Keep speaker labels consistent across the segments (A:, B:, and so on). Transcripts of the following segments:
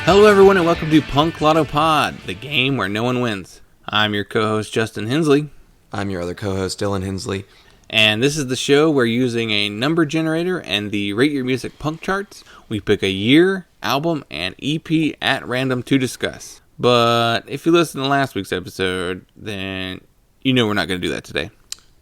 A: Hello everyone and welcome to punklottopod, the game where no one wins. I'm your co-host Justin Hensley.
B: I'm your other co-host Dylan Hensley.
A: And this is the show where using a number generator and the Rate Your Music punk charts, we pick a year, album, and EP at random to discuss. But if you listened to last week's episode, then you know we're not going to do that today.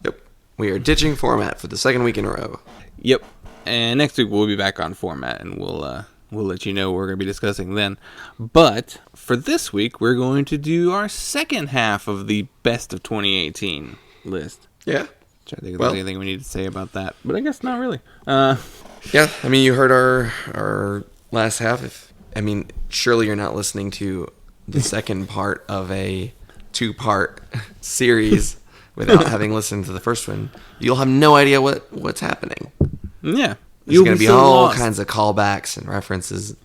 B: Yep. We are ditching format for the second week in a row.
A: Yep. And next week we'll be back on format and we'll let you know what we're going to be discussing then. But for this week, we're going to do our second half of the best of 2018 list.
B: Yeah.
A: Trying to think if there's anything we need to say about that, but I guess not really.
B: Yeah, I mean, you heard our last half. Surely you're not listening to the second part of a two-part series without having listened to the first one. You'll have no idea what's happening.
A: Yeah.
B: There's going to be all kinds of callbacks and references.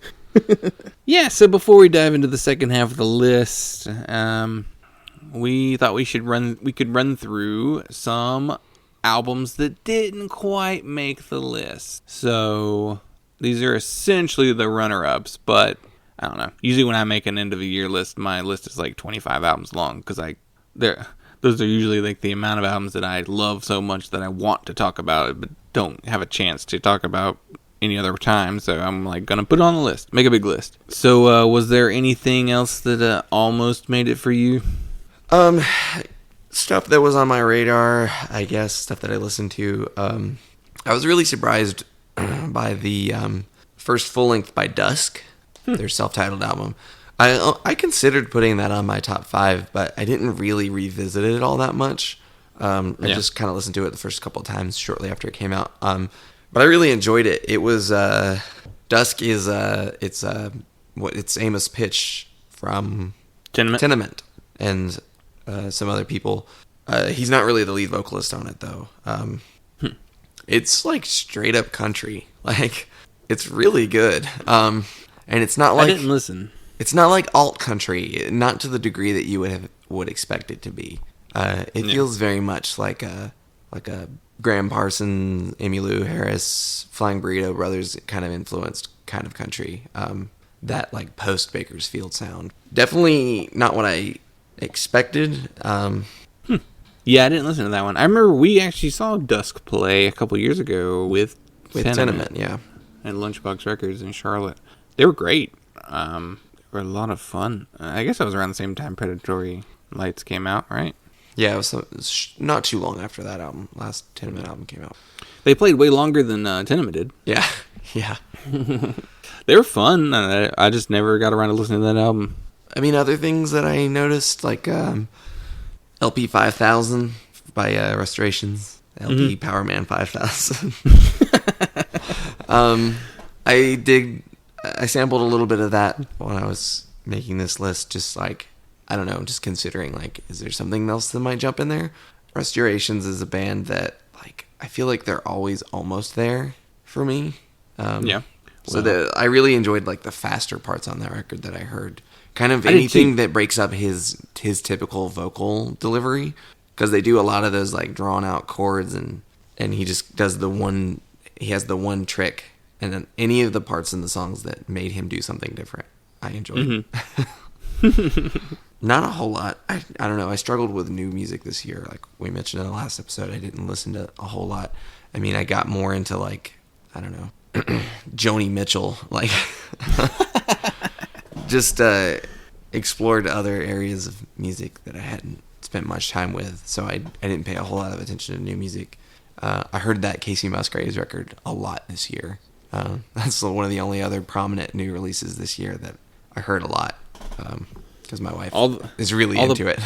A: Yeah, so before we dive into the second half of the list, we thought we could run through some albums that didn't quite make the list. So these are essentially the runner-ups, but I don't know. Usually when I make an end-of-the-year list, my list is like 25 albums long, because those are usually like the amount of albums that I love so much that I want to talk about, but don't have a chance to talk about any other time. So I'm like gonna put it on the list, make a big list. So was there anything else that almost made it for you?
B: Stuff that was on my radar, I guess, stuff that I listened to. I was really surprised by the first full length by Dusk, their self-titled album. I considered putting that on my top 5, but I didn't really revisit it all that much. I just kind of listened to it the first couple of times shortly after it came out. But I really enjoyed it. It was Dusk is it's Amos Pitch from Tenement and some other people. He's not really the lead vocalist on it though. It's like straight up country. Like it's really good. And it's not like
A: I didn't listen.
B: It's not like alt country, not to the degree that you would expect it to be. It feels very much like a Graham Parsons, Emmylou Harris, Flying Burrito Brothers kind of influenced kind of country. That like post Bakersfield sound. Definitely not what I expected.
A: Yeah, I didn't listen to that one. I remember we actually saw Dusk play a couple years ago with
B: Tenement, yeah,
A: and Lunchbox Records in Charlotte. They were great. Were a lot of fun. I guess that was around the same time Predatory Lights came out, right?
B: Yeah, it was not too long after that last Tenement album came out.
A: They played way longer than Tenement did.
B: Yeah.
A: They were fun. I just never got around to listening to that album.
B: I mean, other things that I noticed, like LP 5000 by Restorations, LP Power Man 5000. I sampled a little bit of that when I was making this list, just like, I don't know, just considering, like, is there something else that might jump in there? Restorations is a band that, like, I feel like they're always almost there for me.
A: Yeah.
B: So I really enjoyed, like, the faster parts on that record that I heard. Kind of anything that breaks up his typical vocal delivery, because they do a lot of those, like, drawn-out chords, and he just does he has the one trick. And then any of the parts in the songs that made him do something different, I enjoyed. Not a whole lot. I don't know. I struggled with new music this year. Like we mentioned in the last episode, I didn't listen to a whole lot. I mean, I got more into, like, I don't know, Joni Mitchell. Like, just explored other areas of music that I hadn't spent much time with. So I didn't pay a whole lot of attention to new music. I heard that Casey Musgraves record a lot this year. That's one of the only other prominent new releases this year that I heard a lot, because my wife is really into it.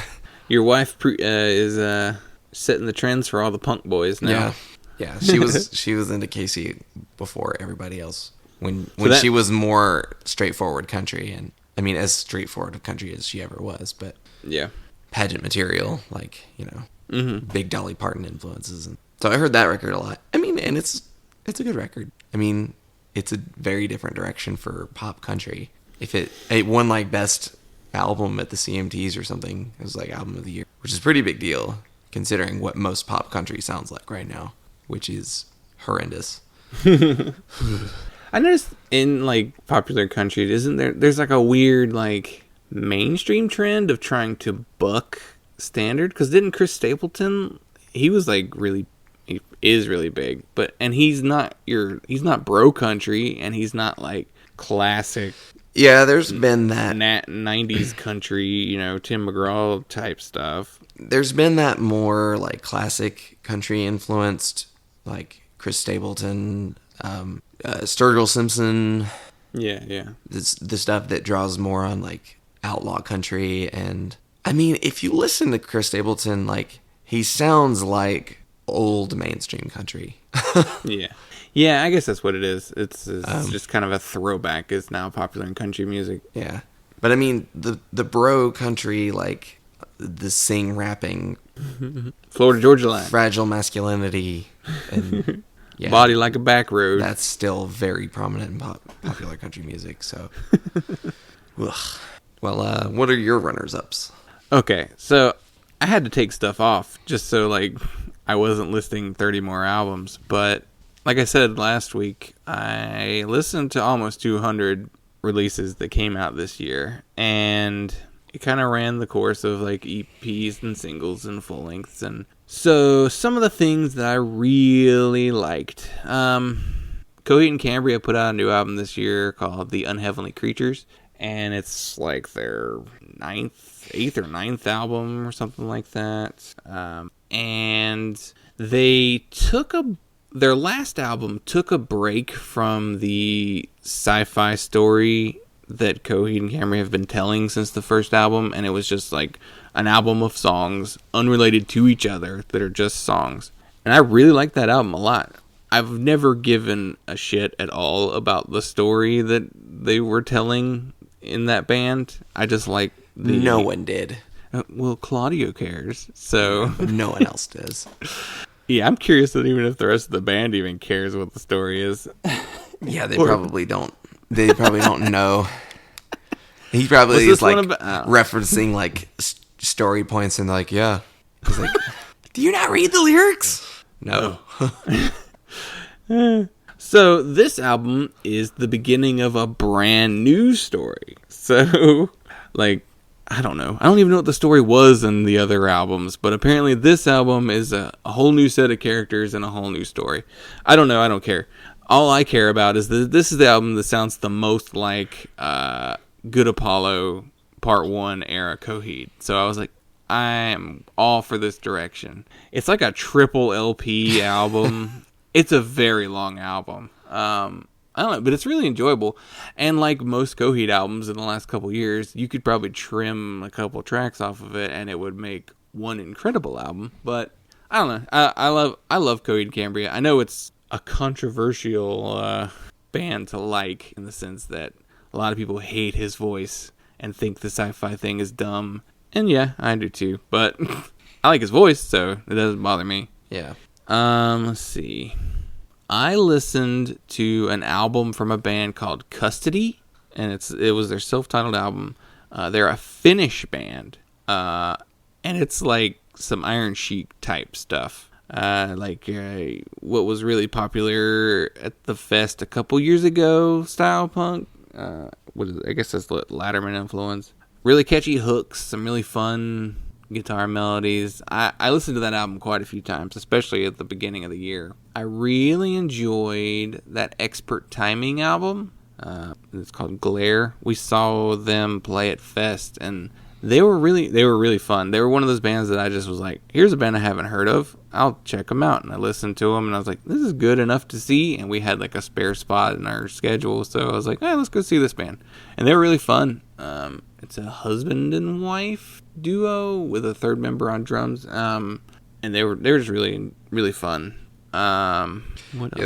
A: Your wife is setting the trends for all the punk boys now.
B: Yeah. She was into Casey before everybody else when she was more straightforward country, and I mean as straightforward of country as she ever was, but
A: yeah,
B: pageant material, like, you know, big Dolly Parton influences, and so I heard that record a lot. I mean, and it's a good record. I mean, it's a very different direction for pop country. If it won like best album at the CMTs or something, it was like album of the year, which is a pretty big deal considering what most pop country sounds like right now, which is horrendous.
A: I noticed in like popular country, isn't there's like a weird like mainstream trend of trying to buck standard? Because didn't Chris Stapleton, he was like he is really big, and he's not bro country, and he's not like classic.
B: Yeah, there's been that
A: 90s country, Tim McGraw type stuff.
B: There's been that more like classic country influenced, like Chris Stapleton, Sturgill Simpson.
A: Yeah.
B: The stuff that draws more on like outlaw country. And I mean, if you listen to Chris Stapleton, like he sounds like old mainstream country.
A: Yeah, I guess that's what it is. It's just kind of a throwback. Is now popular in country music.
B: Yeah, but I mean the bro country, like the sing rapping,
A: Florida Georgia line,
B: fragile masculinity, and
A: body like a back road.
B: That's still very prominent in popular country music. So, ugh. Well, what are your runners ups?
A: Okay, so I had to take stuff off just so like I wasn't listing 30 more albums, but. Like I said last week, I listened to almost 200 releases that came out this year, and it kind of ran the course of like EPs and singles and full lengths. And so some of the things that I really liked, Coheed and Cambria put out a new album this year called The Unheavenly Creatures, and it's like their 8th or 9th album or something like that. And they their last album took a break from the sci-fi story that Coheed and Cambria have been telling since the first album, and it was just like an album of songs unrelated to each other that are just songs. And I really like that album a lot. I've never given a shit at all about the story that they were telling in that band. I just like
B: No one did.
A: Well, Claudio cares, so...
B: But no one else does.
A: Yeah, I'm curious that even if the rest of the band even cares what the story is.
B: Yeah, they probably don't. They probably don't know. He probably is like referencing like story points and like, yeah. He's like, do you not read the lyrics? No.
A: So this album is the beginning of a brand new story. So, like, I don't know. I don't even know what the story was in the other albums, but apparently this album is a whole new set of characters and a whole new story. I don't know. I don't care. All I care about is that this is the album that sounds the most like Good Apollo Part 1 era Coheed. So I was like, I am all for this direction. It's like a triple LP album. It's a very long album. I don't know, but it's really enjoyable. And like most Coheed albums in the last couple years, you could probably trim a couple tracks off of it and it would make one incredible album. But I don't know. I love Coheed and Cambria. I know it's a controversial band to like in the sense that a lot of people hate his voice and think the sci-fi thing is dumb. And yeah, I do too. But I like his voice, so it doesn't bother me.
B: Yeah.
A: Let's see. I listened to an album from a band called Custody, and it was their self-titled album. They're a Finnish band, and it's like some Iron Sheik type stuff. What was really popular at the fest a couple years ago, style punk. I guess that's Latterman influence. Really catchy hooks, some really fun guitar melodies. I listened to that album quite a few times, especially at the beginning of the year. I really enjoyed that Expert Timing album. It's called Glare. We saw them play at Fest, and they were really fun. They were one of those bands that I just was like, here's a band I haven't heard of. I'll check them out. And I listened to them, and I was like, this is good enough to see. And we had like a spare spot in our schedule, so I was like, hey, let's go see this band. And they were really fun. It's a husband and wife duo with a third member on drums. And they were just really, really fun.
B: They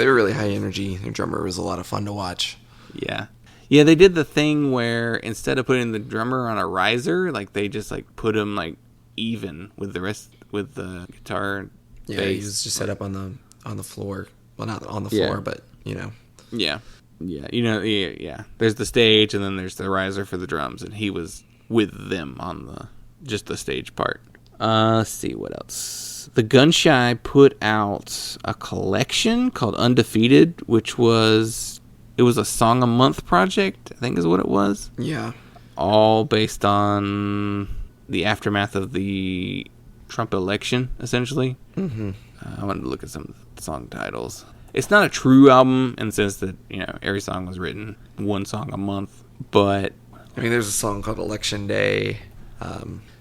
B: were really high energy. Their drummer was a lot of fun to watch.
A: Yeah, they did the thing where instead of putting the drummer on a riser, like they just like put him like even with the rest with the guitar.
B: Yeah, bass. He was just set up on the floor. Well, not on the floor, but you know.
A: Yeah. Yeah. There's the stage, and then there's the riser for the drums, and he was with them on just the stage part. Let's see what else. The Gunshy put out a collection called Undefeated, which was it was a song a month project, I think is what it was.
B: Yeah.
A: All based on the aftermath of the Trump election, essentially.
B: Mm-hmm.
A: I wanted to look at some of the song titles. It's not a true album in the sense that, every song was written one song a month, but...
B: I mean, there's a song called Election Day,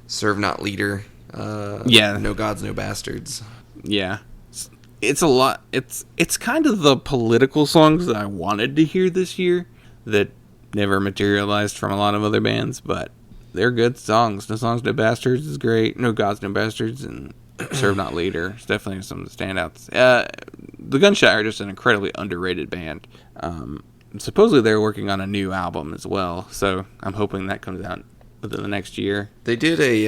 B: Serve Not Leader, No Gods, No Bastards.
A: Yeah. It's a lot. It's kind of the political songs that I wanted to hear this year that never materialized from a lot of other bands, but they're good songs. No Songs, No Bastards is great. No Gods, No Bastards, and Serve Not Leader. It's definitely some of the standouts. The Gunshot are just an incredibly underrated band. Supposedly they're working on a new album as well, so I'm hoping that comes out within the next year.
B: They did a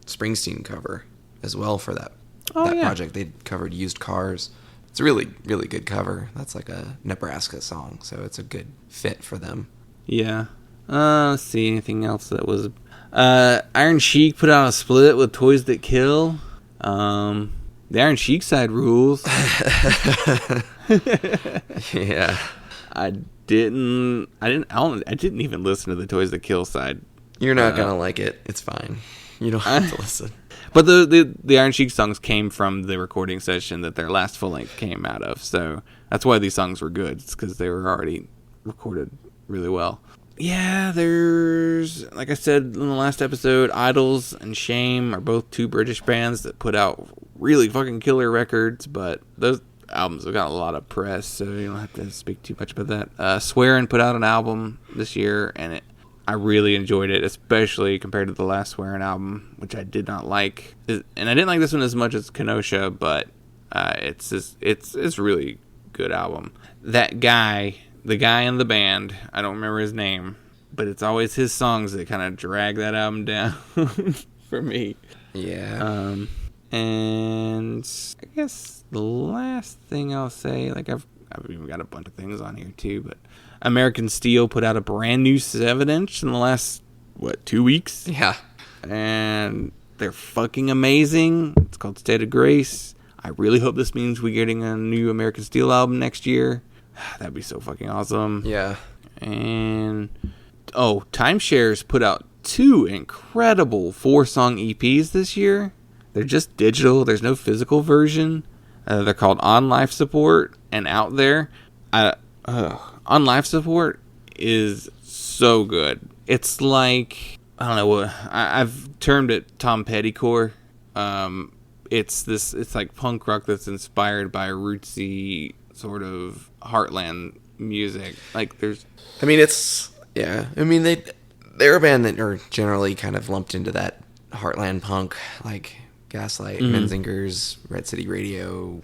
B: Springsteen cover as well for that project. They covered Used Cars. It's a really, really good cover. That's like a Nebraska song, so it's a good fit for them.
A: Yeah. Let's see, anything else that was... Iron Sheik put out a split with Toys That Kill. The Iron Sheik side rules.
B: Yeah.
A: I didn't even listen to the Toys That Kill side.
B: You're not gonna like it. It's fine. You don't have to listen.
A: But the Iron Sheik songs came from the recording session that their last full length came out of, so that's why these songs were good. It's because they were already recorded really well. Yeah, there's, like I said in the last episode, Idols and Shame are both two British bands that put out really fucking killer records, but those albums have got a lot of press, so you don't have to speak too much about that. Swearin' put out an album this year, and I really enjoyed it, especially compared to the last Swearin' album, which I did not like. And I didn't like this one as much as Kenosha, but it's a really good album. That guy, the guy in the band, I don't remember his name, but it's always his songs that kind of drag that album down for me.
B: Yeah.
A: And I guess the last thing I'll say, like I've even got a bunch of things on here too, but American Steel put out a brand new 7-inch in the last, 2 weeks?
B: Yeah.
A: And they're fucking amazing. It's called State of Grace. I really hope this means we're getting a new American Steel album next year. That'd be so fucking awesome.
B: Yeah.
A: And, Timeshares put out 2 incredible 4-song EPs this year. They're just digital. There's no physical version. They're called On Life Support and Out There. On Life Support is so good. It's like, I don't know what, I've termed it Tom Pettycore. It's like punk rock that's inspired by rootsy sort of heartland music. Like there's,
B: they're a band that are generally kind of lumped into that heartland punk, like Gaslight, Menzingers, Red City Radio,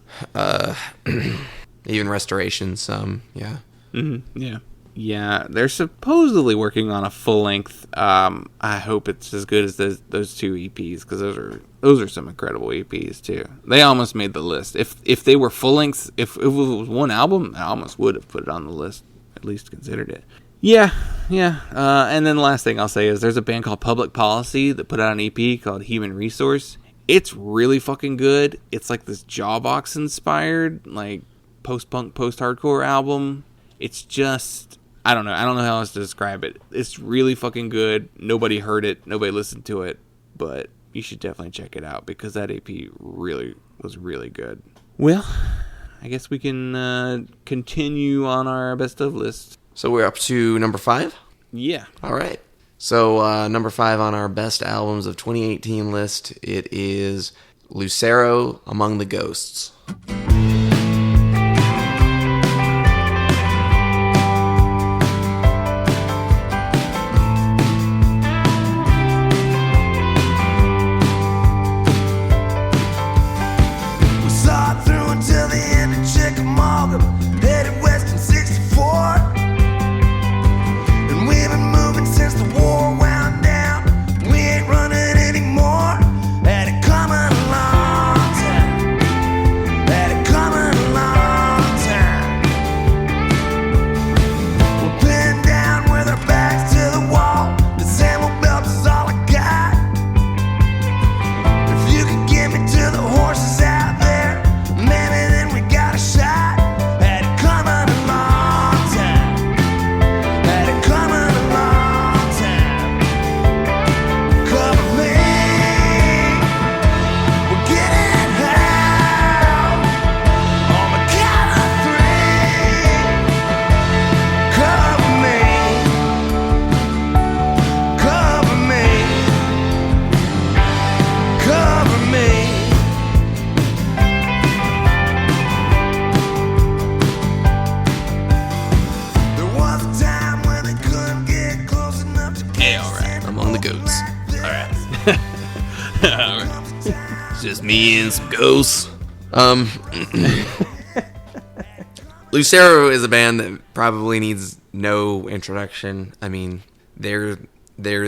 B: even Restoration, some, yeah.
A: Mm-hmm. Yeah. Yeah, they're supposedly working on a full length. I hope it's as good as those 2 EPs, because those are some incredible EPs too. They almost made the list. If they were full lengths, if it was one album, I almost would have put it on the list, at least considered it. Yeah. And then the last thing I'll say is there's a band called Public Policy that put out an EP called Human Resource. It's really fucking good. It's like this Jawbox inspired, like post-punk, post-hardcore album. It's just, I don't know how else to describe it. It's really fucking good. Nobody heard it. Nobody listened to it. But you should definitely check it out because that EP really was really good. Well, I guess we can continue on our best of list.
B: So we're up to number 5?
A: Yeah.
B: All right. So number 5 on our best albums of 2018 list, it is Lucero, Among the Ghosts.
C: Had it coming a long time.
B: just me and some ghosts. Lucero is a band that probably needs no introduction. I mean, they're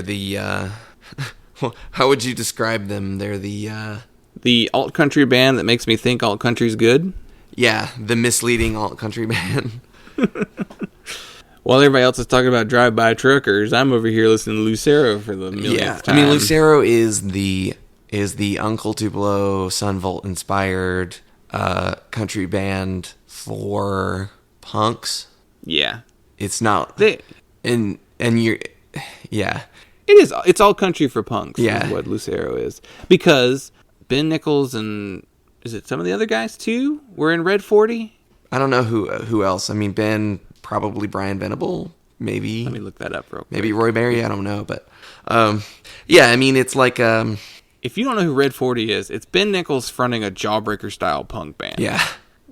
B: the how would you describe them? They're
A: the alt country band that makes me think alt country's good.
B: Yeah, the misleading alt country band.
A: While everybody else is talking about drive-by truckers, I'm over here listening to Lucero for the millionth time.
B: I mean, Lucero is the Uncle Tupelo Sun Volt inspired country band for punks.
A: Yeah,
B: it's not and you're
A: it's all country for punks.
B: Yeah,
A: is what Lucero is, because Ben Nichols and is it some of the other guys too were in Red 40.
B: I don't know who else. I mean, Ben, probably Brian Venable, maybe.
A: Let me look that up real quick.
B: Maybe Roy Berry. I don't know, but yeah. I mean, it's like
A: if you don't know who Red 40 is, it's Ben Nichols fronting a Jawbreaker style punk band.
B: Yeah.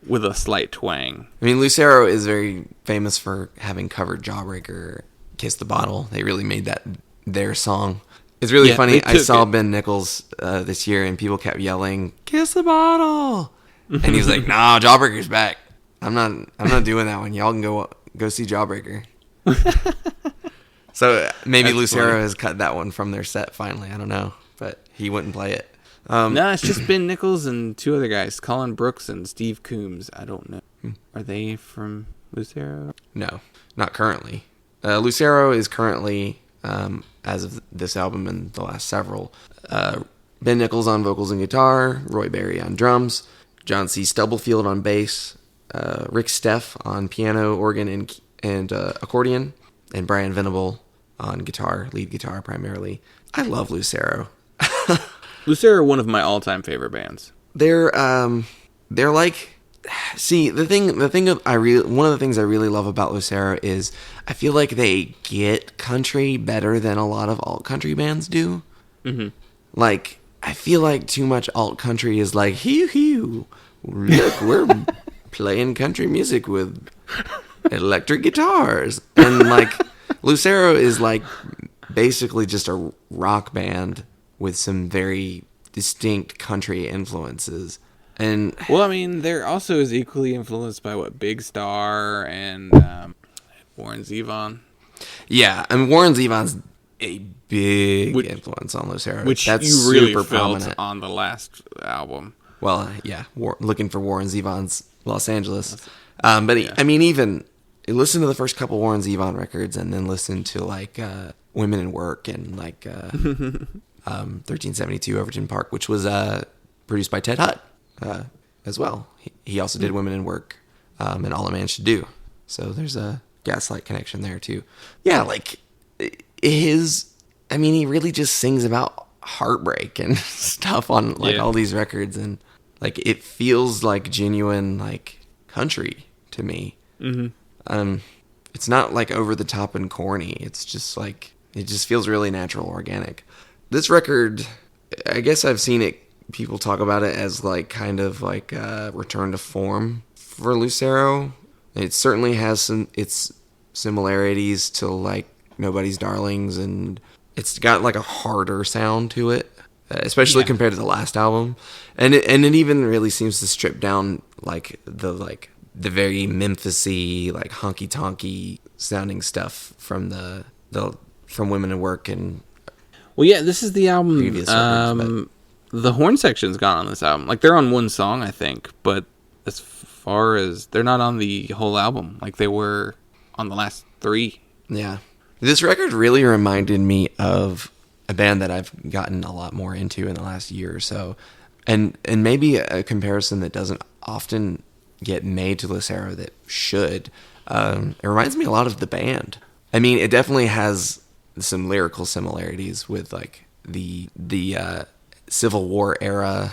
A: With a slight twang.
B: I mean, Lucero is very famous for having covered Jawbreaker, Kiss the Bottle. They really made that their song. It's really funny. I saw Ben Nichols this year, and people kept yelling, "Kiss the Bottle," and he was like, "Nah, Jawbreaker's back. I'm not doing that one. Y'all can go see Jawbreaker." So maybe That's Lucero funny. Has cut that one from their set finally. I don't know, but he wouldn't play it.
A: No, it's just Ben Nichols and two other guys, Colin Brooks and Steve Coombs. I don't know. Are they from Lucero?
B: No, not currently. Lucero is currently, as of this album and the last several, Ben Nichols on vocals and guitar, Roy Berry on drums, John C. Stubblefield on bass, Rick Steff on piano, organ, and accordion, and Brian Venable on guitar, lead guitar primarily. I love Lucero.
A: Lucero are one of my all-time favorite bands.
B: They're like, see, one of the things I really love about Lucero is I feel like they get country better than a lot of alt country bands do. Mm-hmm. Like, I feel like too much alt country is like, hew, look, we're playing country music with electric guitars, and like Lucero is like basically just a rock band with some very distinct country influences. And
A: well, I mean, there also is equally influenced by what Big Star and Warren Zevon.
B: Yeah, I mean, Warren Zevon's a big influence on Lucero,
A: which
B: that's
A: you really
B: super
A: felt
B: prominent
A: on the last album.
B: Well, yeah, looking for Warren Zevon's Los Angeles. But yeah. I mean, even listen to the first couple Warren Zevon records, and then listen to like Women in Work and like 1372 Overton Park, which was produced by Ted Hutt as well. He also did Women in Work and All a Man Should Do. So there's a Gaslight connection there too. Yeah, like he really just sings about heartbreak and stuff on like all these records, and like it feels like genuine like country to me. Mm-hmm. It's not like over the top and corny. It's just like it just feels really natural, organic. This record, I guess I've seen it. People talk about it as like kind of like a return to form for Lucero. It certainly has its similarities to like Nobody's Darlings, and it's got like a harder sound to it, especially compared to the last album. And it even really seems to strip down like the very Memphis-y, like honky tonky sounding stuff from from Women in Work and.
A: Well, yeah, this is the album. Records, the horn section's gone on this album. Like they're on one song, I think, but as far as they're not on the whole album, like they were on the last 3.
B: Yeah, this record really reminded me of a band that I've gotten a lot more into in the last year or so, and maybe a comparison that doesn't often get made to Lucero that should. It reminds me a lot of The Band. I mean, it definitely has some lyrical similarities with like the Civil War era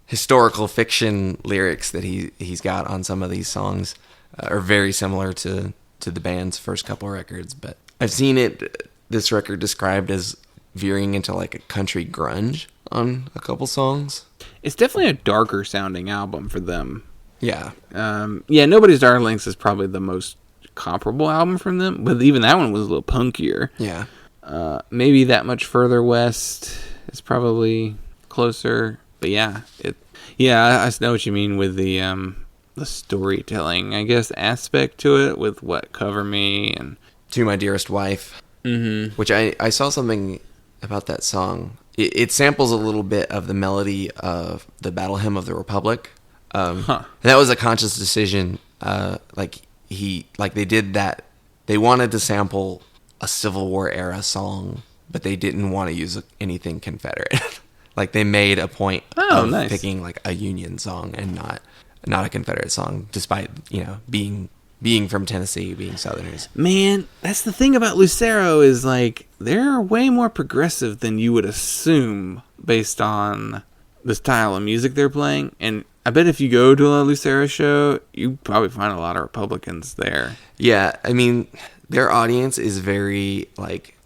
B: historical fiction lyrics that he's got on some of these songs are very similar to the band's first couple records. But I've seen this record described as veering into like a country grunge on a couple songs.
A: It's definitely a darker sounding album for them.
B: Yeah.
A: Nobody's Darlings is probably the most comparable album from them, but even that one was a little punkier.
B: Yeah.
A: Maybe That Much Further West is probably closer. But yeah, I know what you mean with the storytelling, I guess, aspect to it with what Cover Me and
B: To My Dearest Wife, which I saw something about that song. It samples a little bit of the melody of the Battle Hymn of the Republic. And that was a conscious decision. They did that. They wanted to sample a Civil War era song, but they didn't want to use anything Confederate. Like they made a point of picking like a Union song and not a Confederate song, despite being from Tennessee, being Southerners.
A: Man, that's the thing about Lucero is like they're way more progressive than you would assume based on the style of music they're playing. And I bet if you go to a Lucero show, you probably find a lot of Republicans there.
B: Yeah, I mean, their audience is very like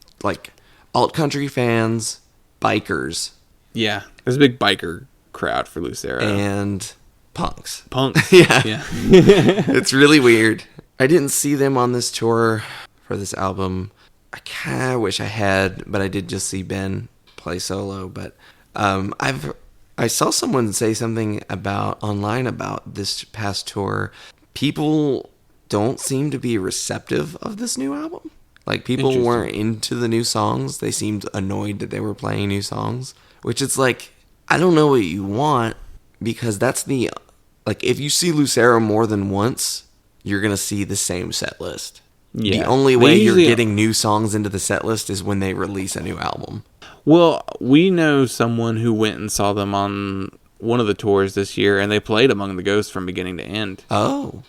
B: alt country fans, bikers.
A: Yeah, there's a big biker crowd for Lucero.
B: And punks.
A: Yeah.
B: It's really weird. I didn't see them on this tour for this album. I kind of wish I had, but I did just see Ben play solo. But I saw someone say something online about this past tour. People don't seem to be receptive of this new album. Like people weren't into the new songs. They seemed annoyed that they were playing new songs, which it's like, I don't know what you want, because that's if you see Lucero more than once, you're going to see the same set list. Yeah. The only way you're getting new songs into the set list is when they release a new album.
A: Well, we know someone who went and saw them on one of the tours this year, and they played Among the Ghosts from beginning to end.
B: Oh.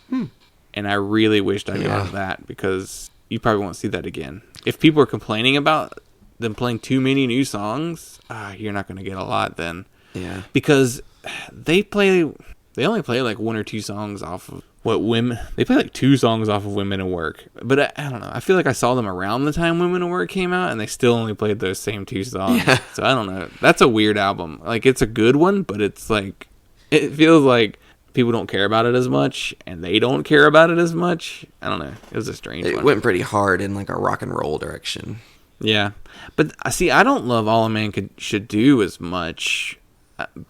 A: And I really wished I'd gone to that, because you probably won't see that again. If people are complaining about them playing too many new songs, you're not going to get a lot then.
B: Yeah.
A: Because they only play like one or two songs off of they play like 2 songs off of Women at Work. But I don't know. I feel like I saw them around the time Women at Work came out, and they still only played those same 2 songs. Yeah. So I don't know. That's a weird album. Like, it's a good one, but it's like, it feels like people don't care about it as much, and they don't care about it as much. I don't know. It was a strange one.
B: It went pretty hard in like a rock and roll direction.
A: Yeah. But see, I don't love All a Man Should Do as much,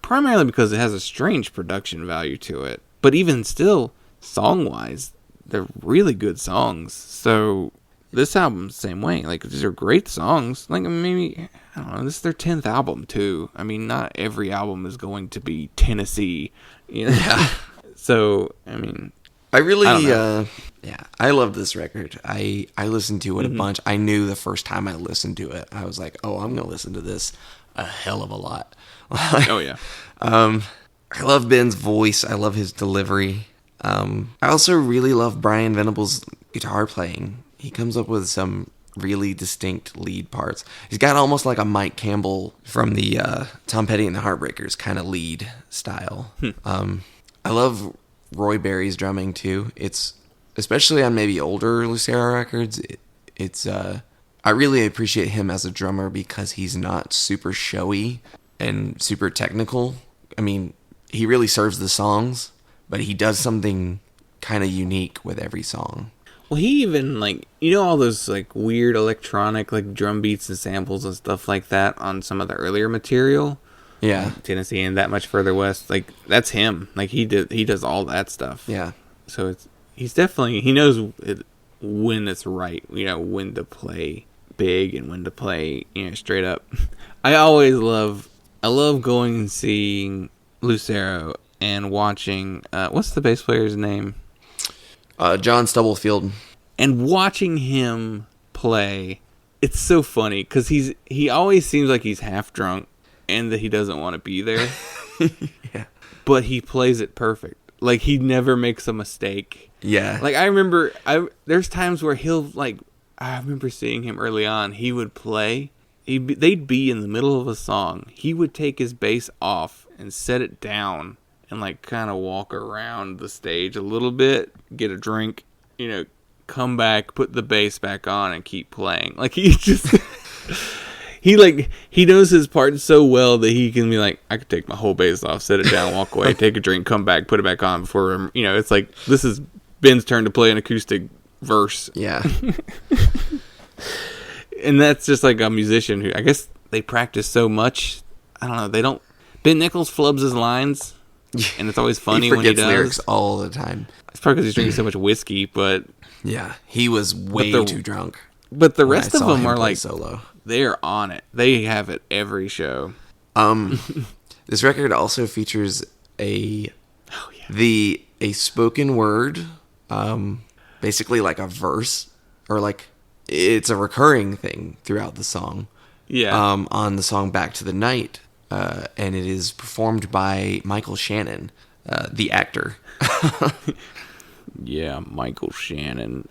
A: primarily because it has a strange production value to it. But even still, song-wise, they're really good songs. So this album's the same way. Like, these are great songs. Like, maybe, I don't know, this is their 10th album, too. I mean, not every album is going to be Tennessee. You know? Yeah. So, I mean,
B: I really, I love this record. I listened to it a bunch. I knew the first time I listened to it, I was like, oh, I'm going to listen to this a hell of a lot.
A: Oh, yeah.
B: I love Ben's voice. I love his delivery. I also really love Brian Venable's guitar playing. He comes up with some really distinct lead parts. He's got almost like a Mike Campbell from the Tom Petty and the Heartbreakers kind of lead style. I love Roy Barry's drumming too. It's especially on maybe older Lucero records. I really appreciate him as a drummer because he's not super showy and super technical. I mean, he really serves the songs, but he does something kind of unique with every song.
A: Well, he even, like, all those, like, weird electronic, like, drum beats and samples and stuff like that on some of the earlier material?
B: Yeah.
A: Tennessee and That Much Further West. Like, that's him. Like, he does all that stuff.
B: Yeah.
A: So he knows when it's right, when to play big and when to play, straight up. I love going and seeing Lucero and watching, what's the bass player's name?
B: John Stubblefield.
A: And watching him play, it's so funny because he always seems like he's half drunk and that he doesn't want to be there.
B: Yeah.
A: But he plays it perfect. Like, he never makes a mistake.
B: Yeah.
A: Like, I remember, there's times where I remember seeing him early on. He would play. They'd be in the middle of a song. He would take his bass off and set it down and, like, kind of walk around the stage a little bit, get a drink, come back, put the bass back on, and keep playing. Like, he just... he knows his part so well that he can be like, I could take my whole bass off, set it down, walk away, take a drink, come back, put it back on before, it's like, this is Ben's turn to play an acoustic verse.
B: Yeah.
A: And that's just like a musician who, I guess they practice so much. I don't know. They don't. Ben Nichols flubs his lines, and it's always funny when he does.
B: Lyrics all the time.
A: It's probably because he's drinking so much whiskey, but
B: yeah, he was way too drunk.
A: But the rest of them are like
B: solo.
A: They're on it. They have it every show.
B: This record also features a spoken word, basically like a verse, or like it's a recurring thing throughout the song.
A: Yeah.
B: On the song "Back to the Night," and it is performed by Michael Shannon, the actor.
A: Yeah, Michael Shannon.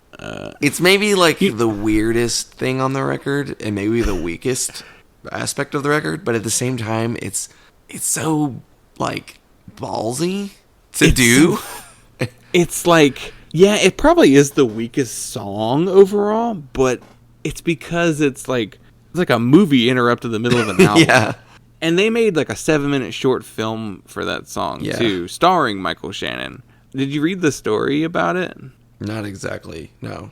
B: It's maybe like the weirdest thing on the record, and maybe the weakest aspect of the record, but at the same time, it's so like ballsy to do.
A: It's like, yeah, it probably is the weakest song overall, but it's because it's like a movie interrupted the middle of an album.
B: Yeah.
A: And they made like a 7-minute short film for that song too, starring Michael Shannon. Did you read the story about it?
B: Not exactly, no.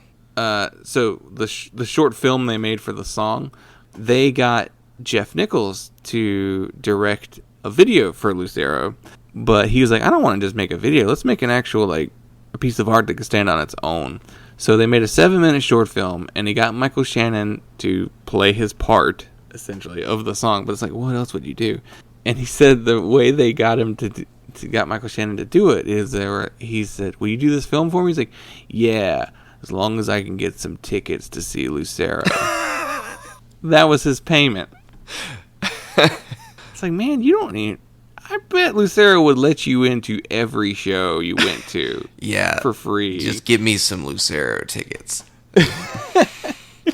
A: So the short film they made for the song, they got Jeff Nichols to direct a video for Lucero, but he was like, I don't want to just make a video. Let's make an actual like a piece of art that can stand on its own. So they made a 7-minute short film, and he got Michael Shannon to play his part essentially of the song. But it's like, what else would you do? And he said the way they got him to got Michael Shannon to do it is he said, will you do this film for me? He's like, yeah, as long as I can get some tickets to see Lucero. That was his payment. It's like, man, you don't need... I bet Lucero would let you into every show you went to.
B: Yeah.
A: For free.
B: Just give me some Lucero tickets.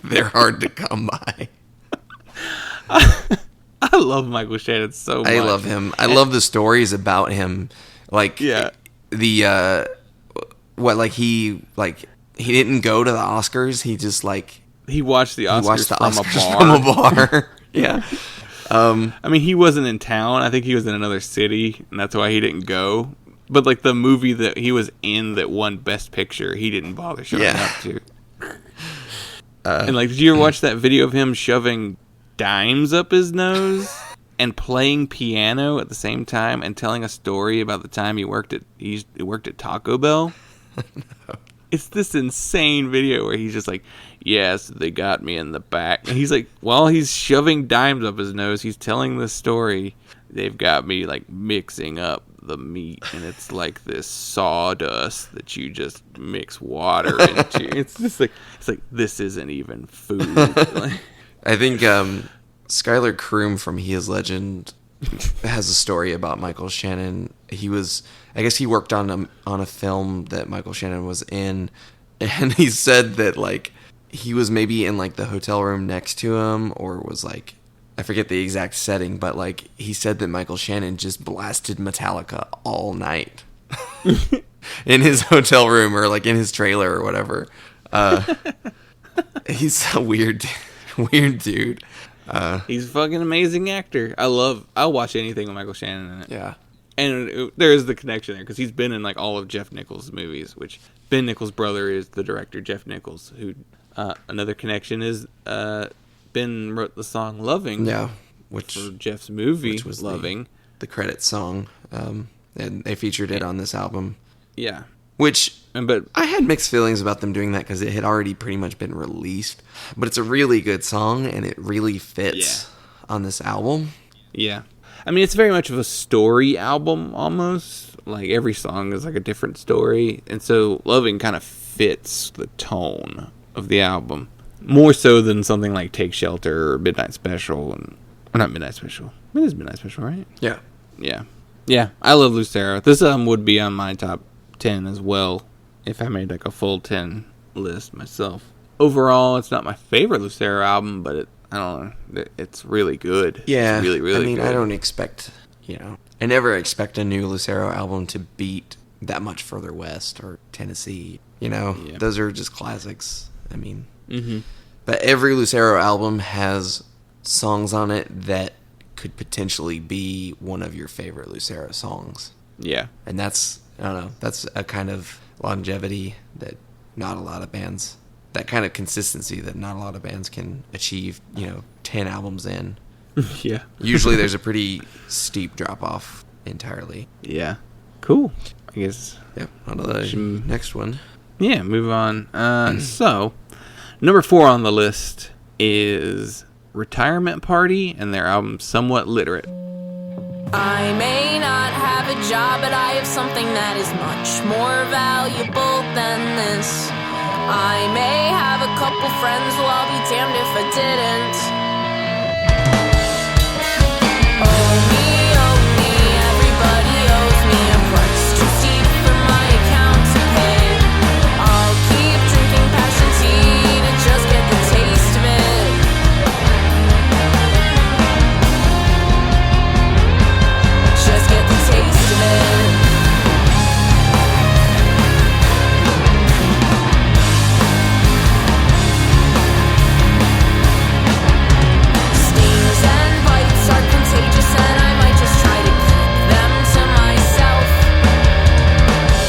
B: They're hard to come by.
A: I love Michael Shannon so much.
B: I love him. I love the stories about him. Like,
A: yeah.
B: He didn't go to the Oscars. He just like...
A: He watched the Oscars,
B: from a bar. Yeah.
A: I mean, he wasn't in town. I think he was in another city, and that's why he didn't go. But like the movie that he was in that won Best Picture, he didn't bother showing up to. And like, did you ever watch that video of him shoving dimes up his nose and playing piano at the same time and telling a story about the time he worked at Taco Bell? No. It's this insane video where he's just like, yes, they got me in the back. And he's like, while he's shoving dimes up his nose, he's telling this story. They've got me like mixing up the meat, and it's like this sawdust that you just mix water into. It's just like, this isn't even food.
B: I think Skylar Kroom from He Is Legend has a story about Michael Shannon. I guess he worked on a film that Michael Shannon was in, and he said that like he was maybe in like the hotel room next to him, or was like, I forget the exact setting, but like he said that Michael Shannon just blasted Metallica all night in his hotel room or like in his trailer or whatever. He's a weird dude.
A: He's a fucking amazing actor. I'll watch anything with Michael Shannon in it.
B: Yeah.
A: And there is the connection there because he's been in like all of Jeff Nichols' movies, which Ben Nichols' brother is the director, Jeff Nichols, who another connection is Ben wrote the song Loving.
B: Yeah.
A: For Jeff's movie,
B: which was
A: Loving.
B: The credit song. And they featured it on this album.
A: Yeah.
B: But I had mixed feelings about them doing that because it had already pretty much been released. But it's a really good song, and it really fits on this album.
A: Yeah. I mean, it's very much of a story album, almost. Like, every song is like a different story. And so Loving kind of fits the tone of the album. More so than something like Take Shelter or Midnight Special. Or not Midnight Special. It is Midnight Special, right?
B: Yeah.
A: Yeah. Yeah, I love Lucero. This album would be on my top 10 as well if I made like a full 10 list myself. Overall, it's not my favorite Lucero album, but I don't know, it's really good.
B: Yeah,
A: it's really, really good.
B: I don't expect, I never expect a new Lucero album to beat That Much Further West or Tennessee. Those are just classics. I mean, but every Lucero album has songs on it that could potentially be one of your favorite Lucero songs.
A: Yeah.
B: And that's a kind of longevity that not a lot of bands, that kind of consistency that not a lot of bands can achieve, 10 albums in.
A: Yeah.
B: Usually there's a pretty steep drop off entirely.
A: Yeah. Cool. I guess.
B: Yep. On to the next one.
A: Yeah, move on. So, number 4 on the list is Retirement Party and their album Somewhat Literate.
C: I may not have a job, but I have something that is much more valuable than this. I may have a couple friends, well, I'll be damned if I didn't. Oh me, everybody owes me a price too steep for my account to pay. I'll keep drinking passion tea to just get the taste of it. Just get the taste of it. Stings and bites are contagious, and I might just try to keep them to myself.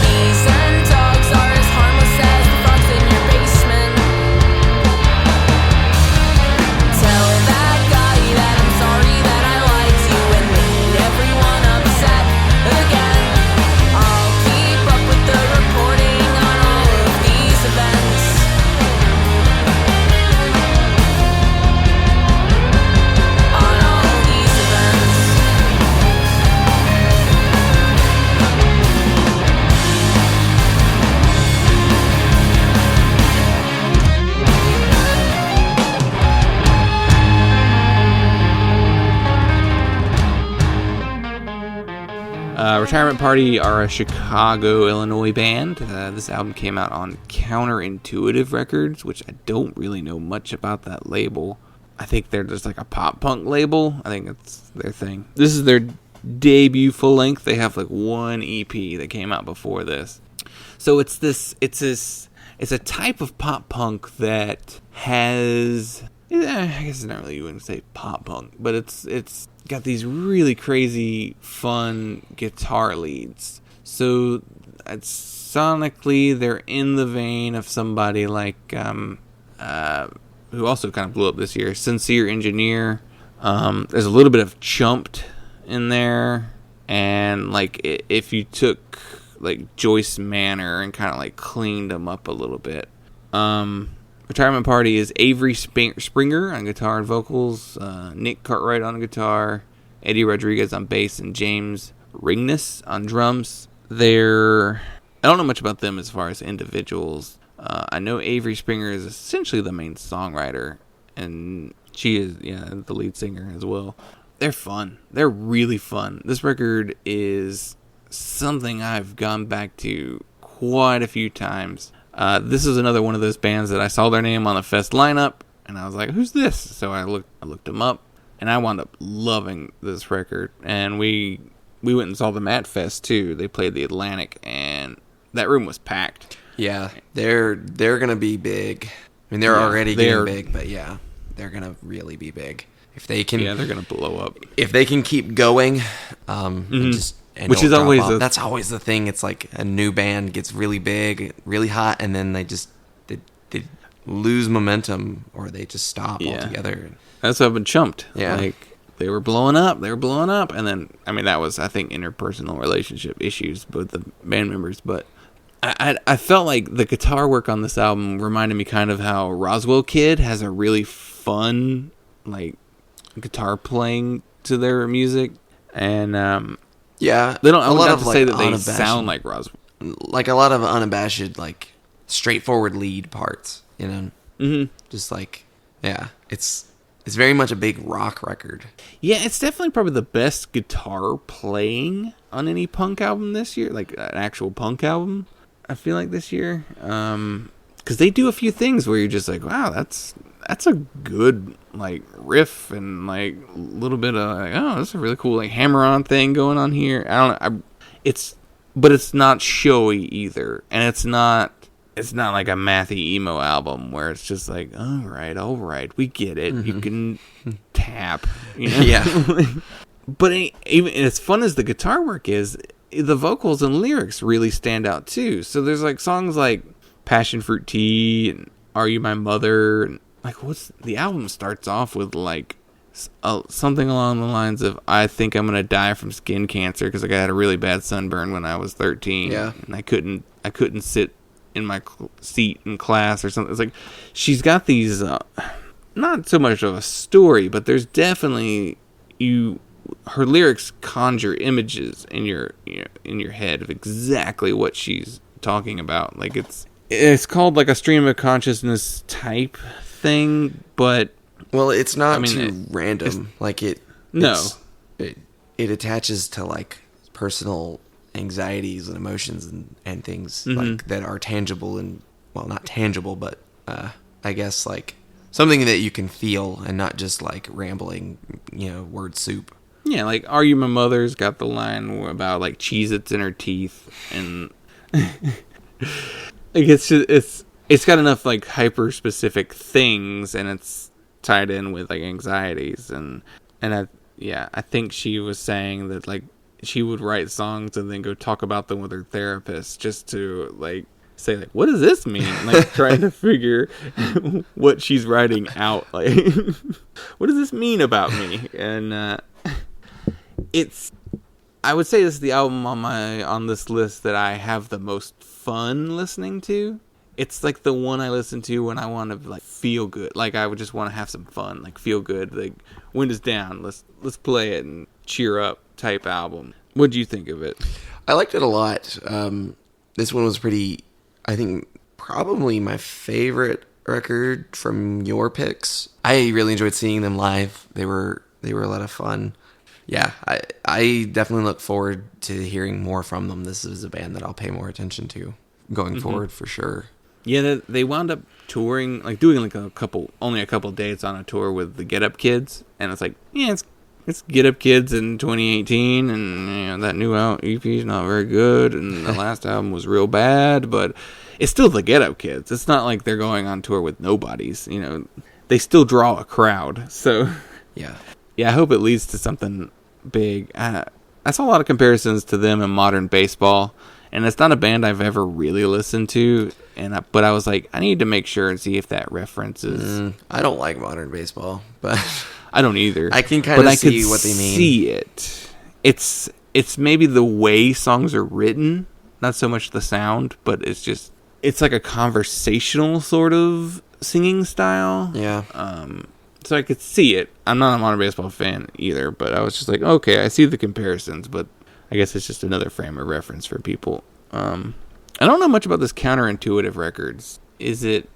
C: Bees and dogs are as harmless as the frogs in your basement. Tell that guy that I'm sorry that I lied to you and made everyone upset again. I'll keep up with the reporting on all of these events. On all these events.
A: Retirement Party are a Chicago, Illinois band. This album came out on Counterintuitive Records, which I don't really know much about that label. I think they're just like a pop punk label. I think it's their thing. This is their debut full length. They have like one EP that came out before this. So it's a type of pop punk that has, I guess it's not really, you wouldn't say pop punk, but it's got these really crazy fun guitar leads. So sonically they're in the vein of somebody like who also kind of blew up this year, Sincere Engineer. There's a little bit of Chumped in there, and like if you took like Joyce Manor and kind of like cleaned them up a little bit. Retirement Party is Avery Springer on guitar and vocals, Nick Cartwright on guitar, Eddie Rodriguez on bass, and James Ringness on drums. I don't know much about them as far as individuals. I know Avery Springer is essentially the main songwriter, and she is the lead singer as well. They're fun. They're really fun. This record is something I've gone back to quite a few times. This is another one of those bands that I saw their name on the fest lineup, and I was like, "Who's this?" So I looked them up, and I wound up loving this record. And we went and saw them at Fest too. They played the Atlantic, and that room was packed.
B: Yeah, they're gonna be big. I mean, they're already getting big, but yeah, they're gonna really be big if they can.
A: Yeah, they're gonna blow up
B: if they can keep going. Which is always that's always the thing. It's like a new band gets really big, really hot, and then they lose momentum or they just stop altogether.
A: That's what I've been chumped.
B: Yeah,
A: like they were blowing up, and then I mean that was, I think, interpersonal relationship issues with the band members, but I felt like the guitar work on this album reminded me kind of how Roswell Kid has a really fun like guitar playing to their music, and
B: yeah,
A: they don't. I would have to
B: like
A: say that they sound like Roswell,
B: like a lot of unabashed, like straightforward lead parts. You know, just like it's very much a big rock record.
A: Yeah, it's definitely probably the best guitar playing on any punk album this year, like an actual punk album. I feel like this year, because they do a few things where you're just like, wow, that's a good like riff and like a little bit of like, oh, that's a really cool like hammer-on thing going on here. But it's not showy either, and it's not like a mathy emo album where it's just like, all right, we get it. Mm-hmm. You can tap, you know?
B: Yeah.
A: But even as fun as the guitar work is, the vocals and lyrics really stand out too. So there's like songs like Passion Fruit Tea and Are You My Mother, and like the album starts off with like something along the lines of, I think I'm gonna die from skin cancer because like I had a really bad sunburn when I was 13.
B: Yeah.
A: And I couldn't sit in my seat in class or something. It's like she's got these not so much of a story, but there's definitely her lyrics conjure images in your head of exactly what she's talking about. Like it's called like a stream of consciousness type thing, but
B: well, it's not
A: I mean,
B: too random. Like it attaches to like personal anxieties and emotions and things like that are tangible and, well, not tangible, but I guess like something that you can feel and not just like rambling, word soup.
A: Yeah, like Are You My Mother's got the line about like Cheez-Its in her teeth, and like it's got enough like hyper specific things, and it's tied in with like anxieties and I think she was saying that like she would write songs and then go talk about them with her therapist just to like say like, what does this mean? Like trying to figure what she's writing out. Like, what does this mean about me? And I would say this is the album on this list that I have the most fun listening to. It's like the one I listen to when I want to like feel good. Like I would just want to have some fun, like feel good. Like wind is down, let's play it and cheer up type album. What do you think of it?
B: I liked it a lot. This one was pretty, I think, probably my favorite record from your picks. I really enjoyed seeing them live. They were a lot of fun. Yeah, I definitely look forward to hearing more from them. This is a band that I'll pay more attention to going forward for sure.
A: Yeah, they wound up touring, like doing like only a couple dates on a tour with the Get Up Kids, and it's like, yeah, it's Get Up Kids in 2018, and that new EP is not very good, and the last album was real bad, but it's still the Get Up Kids. It's not like they're going on tour with nobodies, they still draw a crowd. So
B: yeah,
A: I hope it leads to something big. I saw a lot of comparisons to them in Modern Baseball, and it's not a band I've ever really listened to, but I was like, I need to make sure and see if that references.
B: I don't like Modern Baseball, but
A: I don't either.
B: I can kind of see what they mean.
A: See it. It's maybe the way songs are written, not so much the sound, but it's like a conversational sort of singing style.
B: Yeah.
A: So I could see it. I'm not a Modern Baseball fan either, but I was just like, okay, I see the comparisons, but I guess it's just another frame of reference for people. I don't know much about this Counterintuitive Records. Is it?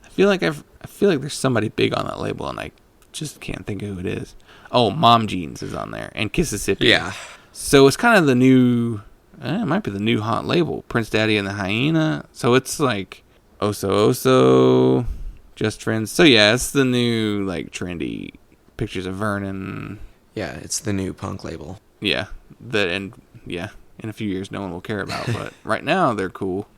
A: I feel like there's somebody big on that label, and I just can't think of who it is. Oh, Mom Jeans is on there, and Kississippi.
B: Yeah.
A: So it's kind of the new. It might be the new hot label, Prince Daddy and the Hyena. So it's like Oso, Just Friends. So yeah, it's the new like trendy Pictures of Vernon.
B: Yeah, it's the new punk label.
A: Yeah, in a few years no one will care about, but right now they're cool.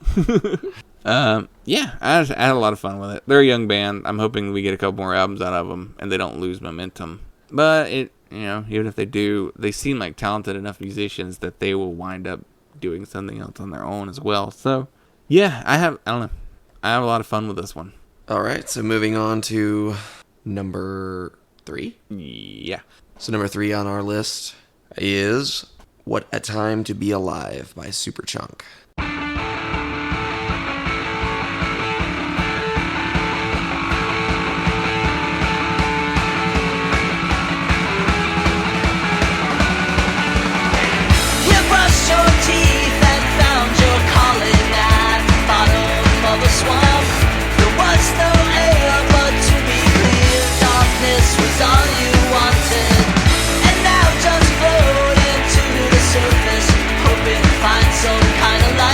A: Yeah, I had a lot of fun with it. They're a young band. I'm hoping we get a couple more albums out of them and they don't lose momentum. But even if they do, they seem like talented enough musicians that they will wind up doing something else on their own as well. So yeah, I don't know. I have a lot of fun with this one.
B: All right, so moving on to number 3.
A: Yeah.
B: So number 3 on our list is What a Time to Be Alive by Superchunk.
C: Surface, hoping to find some kind of light.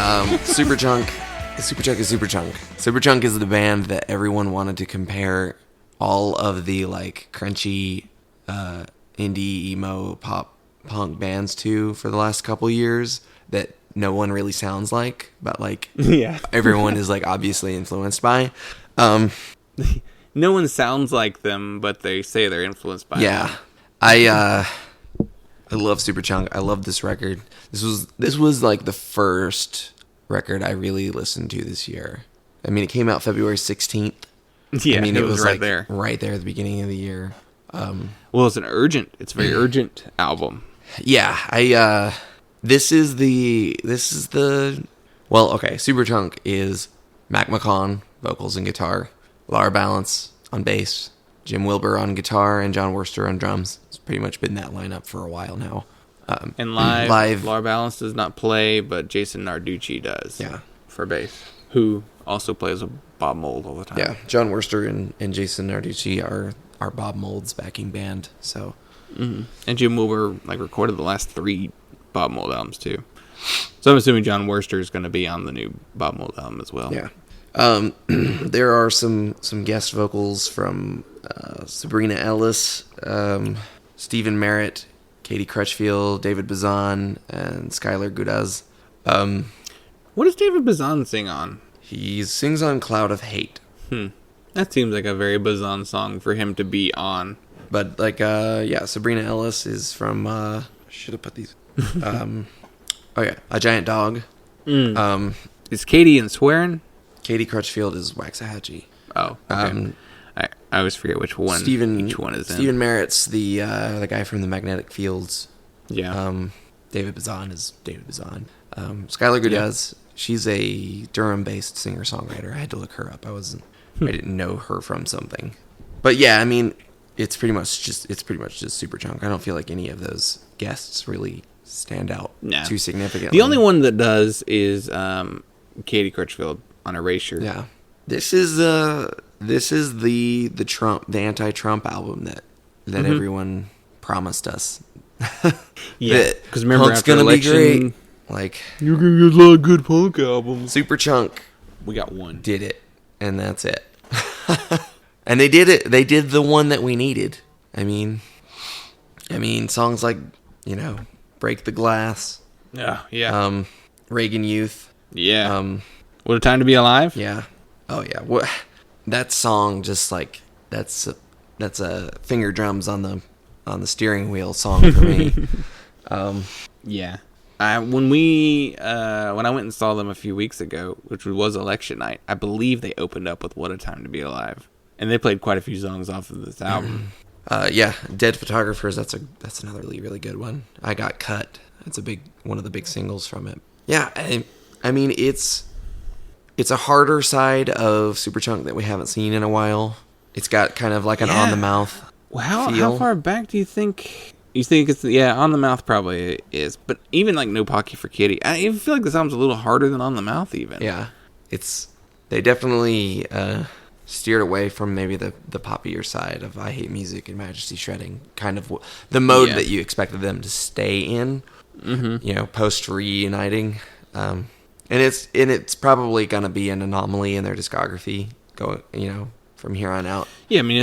B: Superchunk. Superchunk is Superchunk. Superchunk is the band that everyone wanted to compare all of the like crunchy indie emo pop punk bands to for the last couple years that no one really sounds like, but like
A: Yeah.
B: everyone is like obviously influenced by.
A: No one sounds like them, but they say they're influenced by
B: Yeah.
A: them.
B: I love Superchunk. I love this record. This was like the first record I really listened to this year. I mean, it came out February 16th.
A: Yeah,
B: I mean,
A: it was right
B: like
A: there.
B: right there at the beginning of the year.
A: Well, it's a very urgent album.
B: Yeah, this is the well, okay, Superchunk is Mac McCon, vocals and guitar, Laura Balance on bass, Jim Wilbur on guitar, and John Worster on drums. It's pretty much been that lineup for a while now.
A: And live, Laura Balance does not play, but Jason Narducci does.
B: Yeah.
A: For bass, who also plays with Bob Mould all the time.
B: Yeah, John Worster and Jason Narducci are Bob Mould's backing band. So,
A: And Jim Wilbur like recorded the last 3 Bob Mould albums too. So I'm assuming John Worster is going to be on the new Bob Mould album as well.
B: yeah. There are some guest vocals from Sabrina Ellis, Stephen Merritt, Katie Crutchfield, David Bazan, and Skylar Gudaz.
A: What does David Bazan sing on?
B: He sings on Cloud of Hate.
A: That seems like a very Bazan song for him to be on.
B: But like Sabrina Ellis is from should have put these A Giant Dog.
A: Is Katie in Swearin'?
B: Katie Crutchfield is Waxahachie.
A: Oh, okay. I always forget which one each one is in.
B: Stephen Merritt's the guy from the Magnetic Fields.
A: Yeah.
B: David Bazan is David Bazan. Skylar Gudaz, she's a Durham-based singer-songwriter. I had to look her up. I didn't know her from something. But yeah, I mean, it's pretty much just Superchunk. I don't feel like any of those guests really stand out too significantly.
A: The only one that does is Katie Crutchfield on Erasure.
B: Yeah. This is the anti-Trump album that everyone promised us.
A: Yeah, because remember
B: punk's
A: after
B: gonna
A: election,
B: be great. Like,
A: you're gonna get a lot of good punk albums.
B: Superchunk
A: We got one.
B: did it, and that's it. And they did it. They did the one that we needed. I mean, songs like Break the Glass,
A: Yeah.
B: Reagan Youth,
A: Yeah. What a time to be alive.
B: yeah, oh yeah. What that song just like that's a finger drums on the steering wheel song for me.
A: Yeah. When I went and saw them a few weeks ago, which was election night, I believe they opened up with "What a Time to Be Alive," and they played quite a few songs off of this album.
B: Dead Photographers. That's another really good one. I Got Cut. That's one of the big singles from it. Yeah, I mean it's a harder side of Superchunk that we haven't seen in a while. It's got kind of like an on the mouth.
A: Well, how far back do you think? You think it's on the mouth probably is, but even like No Pocky for Kitty, I even feel like this album's a little harder than On the Mouth even.
B: Yeah, they definitely steered away from maybe the poppier side of I Hate Music and Majesty Shredding, kind of the mode that you expected them to stay in. Post reuniting, and it's probably gonna be an anomaly in their discography going from here on out.
A: Yeah, I mean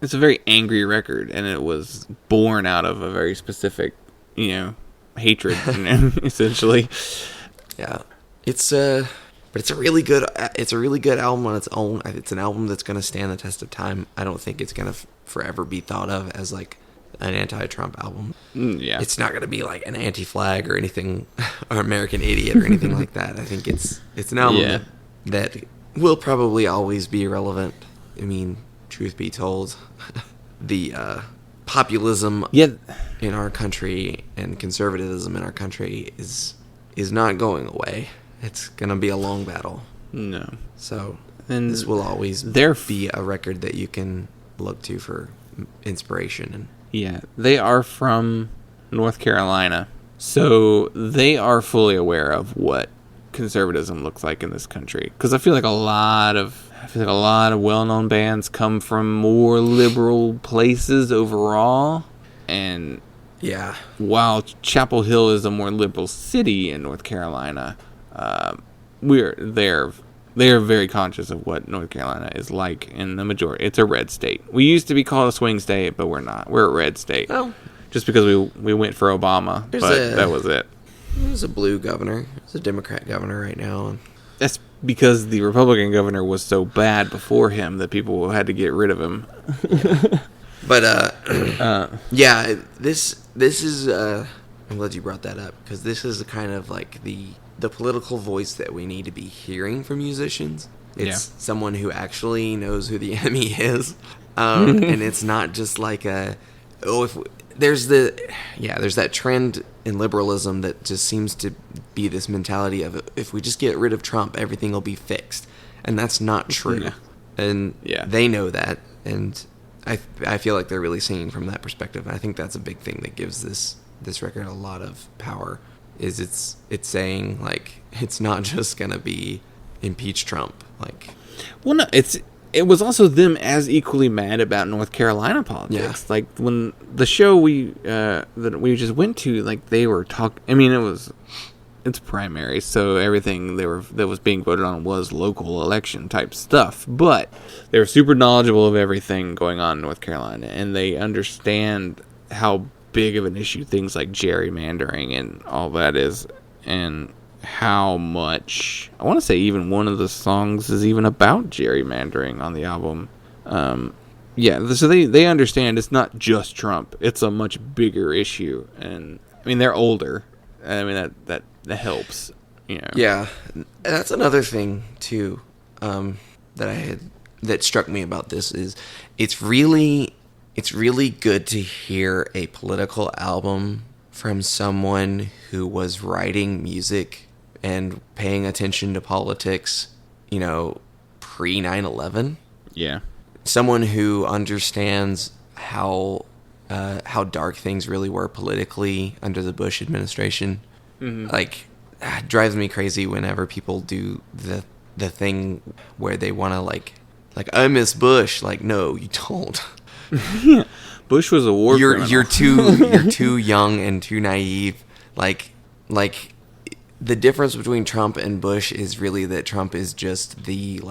A: it's a very angry record, and it was born out of a very specific hatred essentially.
B: Yeah, but it's a really good album on its own. It's an album that's gonna stand the test of time. I don't think it's gonna forever be thought of as like an anti-Trump album.
A: Yeah,
B: it's not gonna be like an anti-flag or anything, or American Idiot or anything like that. I think it's an album that will probably always be relevant. I mean, truth be told, the populism in our country and conservatism in our country is not going away. It's gonna be a long battle.
A: No,
B: so
A: and
B: this will always be a record that you can look to for inspiration. And
A: yeah, they are from North Carolina, so they are fully aware of what conservatism looks like in this country. Because I feel like a lot of well-known bands come from more liberal places overall, and
B: yeah,
A: while Chapel Hill is a more liberal city in North Carolina, they're very conscious of what North Carolina is like in the majority. It's a red state. We used to be called a swing state, but we're not. We're a red state.
B: Oh.
A: Just because we went for Obama, that was it.
B: There's a blue governor. There's a Democrat governor right now.
A: That's because the Republican governor was so bad before him that people had to get rid of him.
B: But yeah, this is I'm glad you brought that up, because this is kind of like the political voice that we need to be hearing from musicians. It's someone who actually knows who the enemy is, and it's not just like there's that trend in liberalism that just seems to be this mentality of, if we just get rid of Trump, everything will be fixed, and that's not true. And they know that, and I feel like they're really singing from that perspective. And I think that's a big thing that gives this record a lot of power. Is it's saying, like, it's not just gonna be impeach Trump. Like,
A: well, no, it was also them as equally mad about North Carolina politics.
B: Yeah.
A: Like, when the show that we just went to, like, they were talking. I mean, it's primary, so everything that was being voted on was local election type stuff. But they were super knowledgeable of everything going on in North Carolina, and they understand how big of an issue things like gerrymandering and all that is, and how much, I want to say even one of the songs is even about gerrymandering on the album. So they understand it's not just Trump, it's a much bigger issue. And I mean, they're older. I mean, that helps, you know.
B: Yeah, that's another thing too, that struck me about this is it's really good to hear a political album from someone who was writing music and paying attention to politics, you know, pre 9/11.
A: Yeah.
B: Someone who understands how dark things really were politically under the Bush administration. Mm-hmm. Like, it drives me crazy whenever people do the thing where they want to like I miss Bush. Like, no, you don't.
A: Bush was a war criminal.
B: You're too young and too naive. Like the difference between Trump and Bush is really that Trump is just the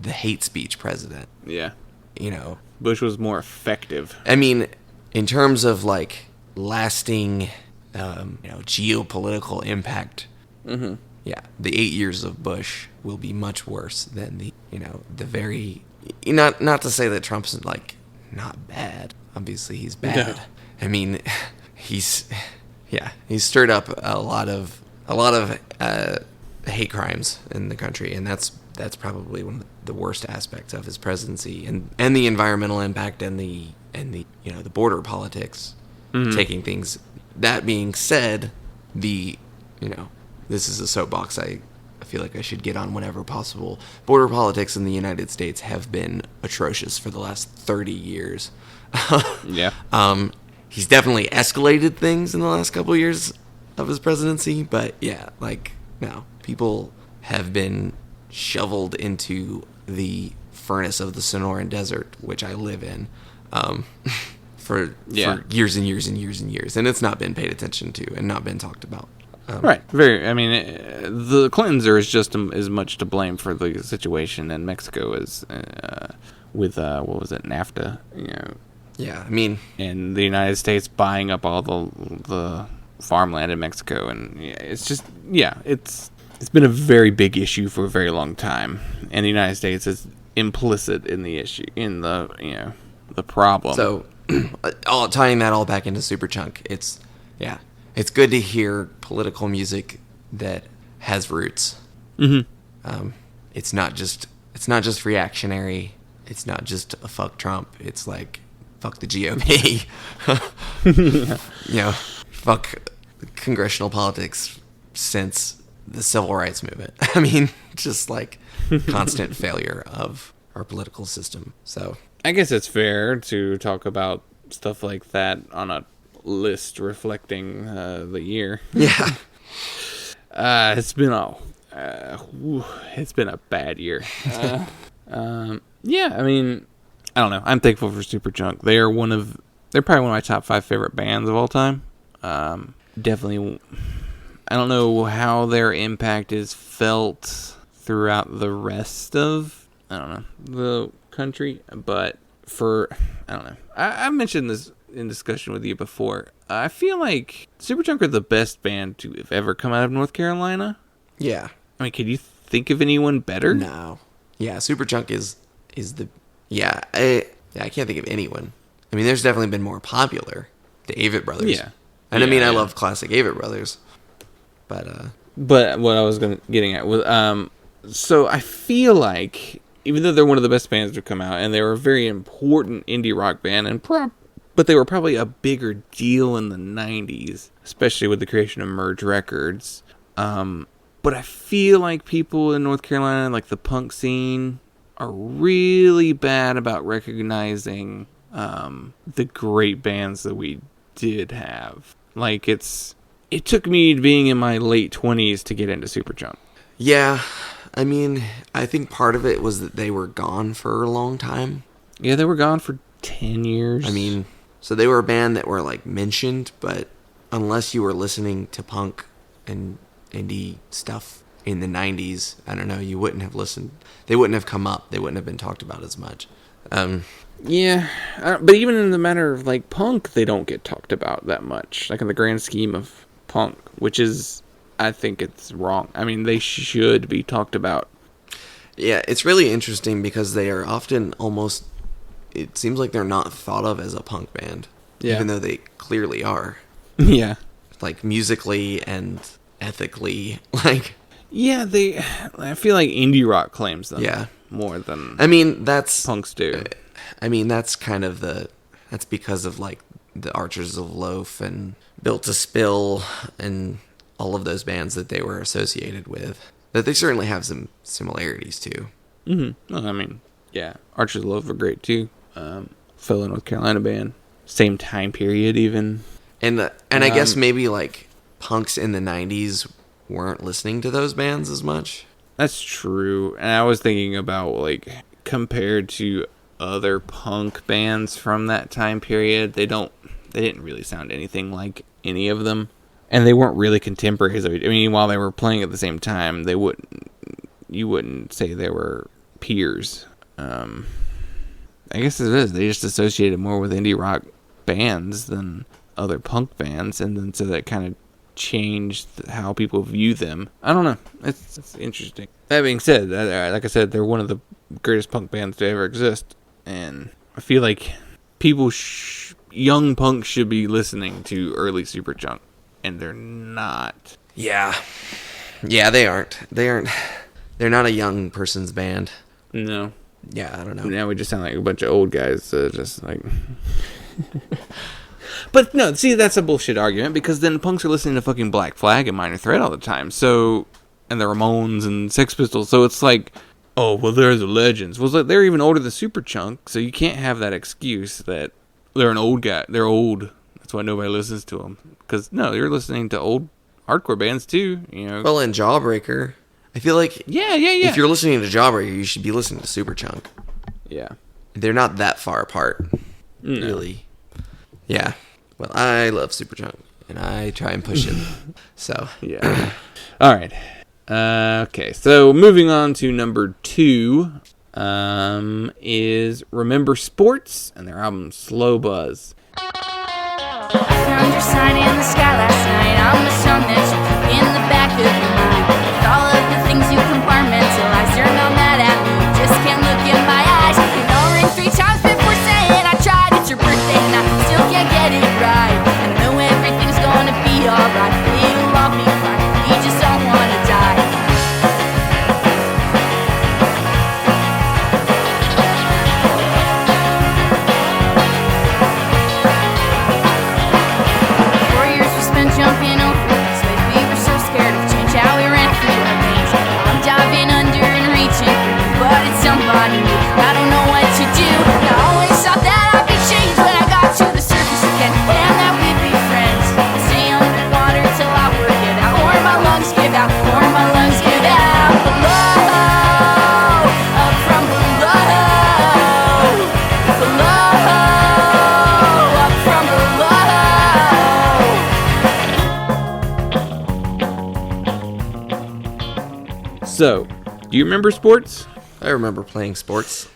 B: hate speech president.
A: Yeah.
B: You know,
A: Bush was more effective.
B: I mean, in terms of like lasting, geopolitical impact. Mm-hmm. Yeah, the 8 years of Bush will be much worse than the very. Not to say that Trump's like not bad. Obviously, he's bad.
A: No.
B: I mean, he's stirred up a lot of hate crimes in the country, and that's probably one of the worst aspects of his presidency, and the environmental impact and the the border politics, taking things. That being said, this is a soapbox I feel like I should get on whenever possible. Border politics in the United States have been atrocious for the last 30 years.
A: Yeah.
B: He's definitely escalated things in the last couple of years of his presidency, but yeah, no, people have been shoveled into the furnace of the Sonoran Desert, which I live in, for years and years and years and years, and it's not been paid attention to and not been talked about.
A: Right. I mean, the Clintons are just as much to blame for the situation in Mexico as with what was it, NAFTA?
B: Yeah, I mean,
A: and the United States buying up all the farmland in Mexico, and it's been a very big issue for a very long time, and the United States is implicit in the issue, in the problem.
B: So, tying that all back into Superchunk, it's good to hear political music that has roots. Mm-hmm. It's not just reactionary. It's not just a fuck Trump. It's like fuck the GOP. Fuck congressional politics since the civil rights movement. I mean, just like constant failure of our political system. So
A: I guess it's fair to talk about stuff like that on a list reflecting the year.
B: Yeah.
A: It's been a bad year. Yeah, I mean, I don't know. I'm thankful for Superchunk. They're probably one of my top 5 favorite bands of all time. Definitely, I don't know how their impact is felt throughout the rest of, I don't know, the country. But I don't know. I mentioned this in discussion with you before. I feel like Superchunk are the best band to have ever come out of North Carolina.
B: Yeah.
A: I mean, could you think of anyone better?
B: No. Yeah, Superchunk is the... Yeah, I can't think of anyone. I mean, there's definitely been more popular. The Avett Brothers.
A: Yeah.
B: And
A: Yeah,
B: I
A: yeah.
B: love classic Avett Brothers. But
A: what I was getting at was, so I feel like, even though they're one of the best bands to come out, and they were a very important indie rock band, but they were probably a bigger deal in the 90s, especially with the creation of Merge Records. But I feel like people in North Carolina, like the punk scene, are really bad about recognizing the great bands that we did have. Like, it took me being in my late 20s to get into Superchunk.
B: yeah, I mean, I think part of it was that they were gone for a long time.
A: Yeah, they were gone for 10 years.
B: I mean, so they were a band that were like mentioned, but unless you were listening to punk and indie stuff in the 90s, I don't know, you wouldn't have listened. They wouldn't have come up. They wouldn't have been talked about as much.
A: Yeah, but even in the matter of, like, punk, they don't get talked about that much. Like, in the grand scheme of punk, which is, I think it's wrong. I mean, they should be talked about.
B: Yeah, it's really interesting because they are often almost... It seems like they're not thought of as a punk band.
A: Yeah.
B: Even though they clearly are.
A: Yeah.
B: Like, musically and ethically. Like...
A: Yeah, I feel like indie rock claims them.
B: Yeah.
A: More than
B: I mean, that's...
A: punks do.
B: I mean, that's kind of that's because of, like, the Archers of Loaf and Built to Spill and all of those bands that they were associated with. That they certainly have some similarities to.
A: Mm-hmm. Well, I mean, yeah. Archers of Love were great, too. Fellow North Carolina band. Same time period, even.
B: And I guess maybe, like, punks in the 90s weren't listening to those bands as much.
A: That's true. And I was thinking about, like, compared to other punk bands from that time period, they didn't really sound anything like any of them. And they weren't really contemporaries. I mean, while they were playing at the same time, you wouldn't say they were peers. I guess it is. They just associated more with indie rock bands than other punk bands, and then so that kind of changed how people view them. I don't know. It's interesting. That being said, like I said, they're one of the greatest punk bands to ever exist, and I feel like people, young punks, should be listening to early Superchunk, and they're not.
B: Yeah, they aren't. They're not a young person's band.
A: No.
B: Yeah, I don't know.
A: Now we just sound like a bunch of old guys, just like. But no, see, that's a bullshit argument, because then punks are listening to fucking Black Flag and Minor Threat all the time. So, and the Ramones and Sex Pistols. So it's like, oh, well, they're the legends. Well, they're even older than Superchunk, so you can't have that excuse that they're an old guy. They're old. That's why nobody listens to them. Because, no, you're listening to old hardcore bands, too. You know.
B: Well, and Jawbreaker, I feel like...
A: Yeah.
B: If you're listening to Jawbreaker, you should be listening to Superchunk.
A: Yeah.
B: They're not that far apart,
A: No.
B: really. Yeah. Well, I love Superchunk, and I try and push it. So.
A: Yeah. All right. Okay, so moving on to number 2 is Remember Sports and their album Slow Buzz.
C: Found your sign in the sky last night. I'm the song that you keep in the back of your mind. With all of the things you compartmentalize, you're not mad at me. You just can't look in my eyes. You know, ring 3 times before saying I tried. It's your birthday and I still can't get it right. I know everything's gonna be alright. It'll all be fine. We just don't wanna die. Jumping over space, we were
A: So, do you remember Sports?
B: I remember playing Sports.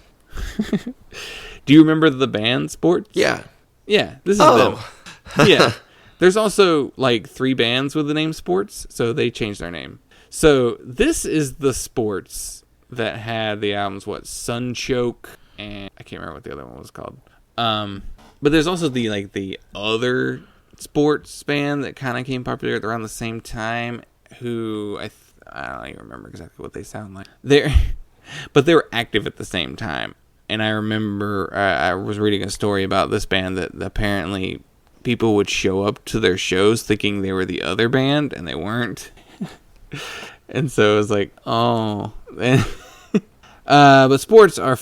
A: Do you remember the band Sports?
B: Yeah.
A: Yeah, this is
B: Oh.
A: them. Yeah. There's also like 3 bands with the name Sports, so they changed their name. So this is the Sports that had the albums, Sunchoke, and I can't remember what the other one was called. But there's also the other Sports band that kind of came popular around the same time, who I don't even remember exactly what they sound like. But they were active at the same time. And I remember I was reading a story about this band that apparently people would show up to their shows thinking they were the other band, and they weren't. And so it was like, oh. But Sports are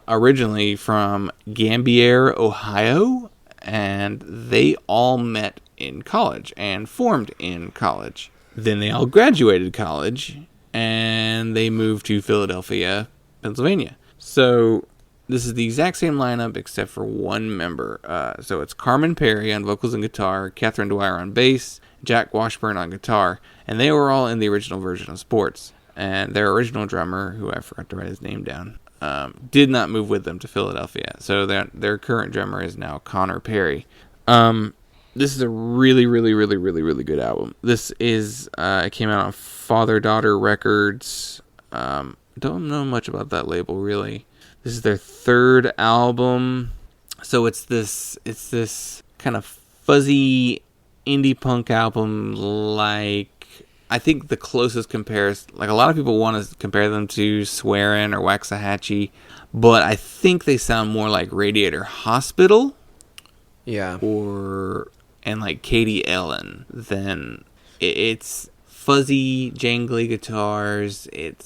A: originally from Gambier, Ohio, and they all met in college and formed in college. Then they all graduated college, and they moved to Philadelphia, Pennsylvania. So this is the exact same lineup except for one member. So it's Carmen Perry on vocals and guitar, Catherine Dwyer on bass, Jack Washburn on guitar, and they were all in the original version of Sports. And their original drummer, who I forgot to write his name down, did not move with them to Philadelphia. So their current drummer is now Connor Perry. This is a really, really, really, really, really good album. This is, it came out on Father-Daughter Records. Don't know much about that label, really. This is their 3rd album. So it's this kind of fuzzy indie punk album, like, I think the closest comparison, like a lot of people want to compare them to Swearin' or Waxahachie, but I think they sound more like Radiator Hospital.
B: Yeah.
A: And like Katie Ellen than it's fuzzy, jangly guitars. It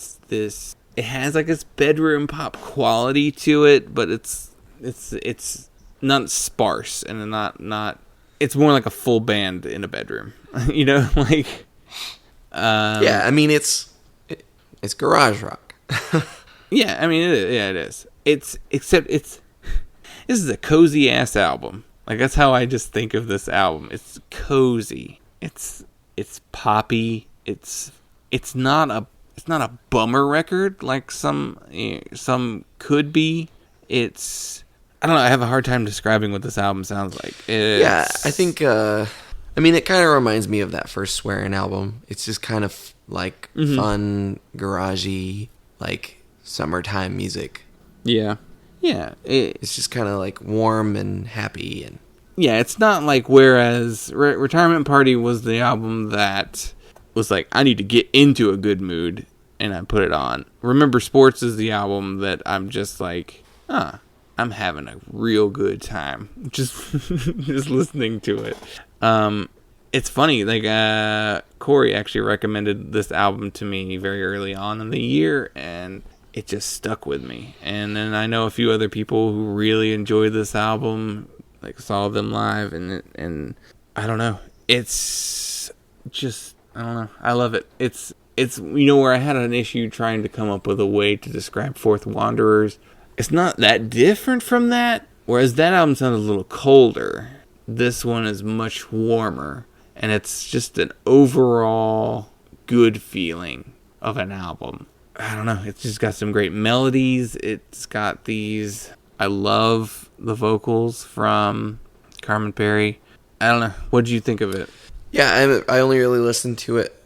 A: has like this bedroom pop quality to it, but it's not sparse and not. It's more like a full band in a bedroom, like.
B: Yeah, I mean it's garage rock.
A: Yeah, I mean it is. This is a cozy ass album. Like that's how I just think of this album. It's cozy. It's poppy. It's not a bummer record like some could be. I don't know. I have a hard time describing what this album sounds like.
B: Yeah, I think. I mean, it kind of reminds me of that first Swearin' album. It's just kind of like fun, garagey, like summertime music.
A: Yeah. Yeah.
B: It's just kind of like warm and happy. And
A: yeah, it's not like whereas Retirement Party was the album that was like, I need to get into a good mood, and I put it on. Remember Sports is the album that I'm just like, I'm having a real good time just listening to it. It's funny, like, Corey actually recommended this album to me very early on in the year, and it just stuck with me. And then I know a few other people who really enjoyed this album, like, saw them live, and I don't know. It's just, I don't know. I love it. It's where I had an issue trying to come up with a way to describe Fourth Wanderers. It's not that different from that, whereas that album sounded a little colder. This one is much warmer, and it's just an overall good feeling of an album. I don't know, it's just got some great melodies. It's got these, I love the vocals from Carmen Perry. I don't know, what did you think of it?
B: yeah, I only really listened to it.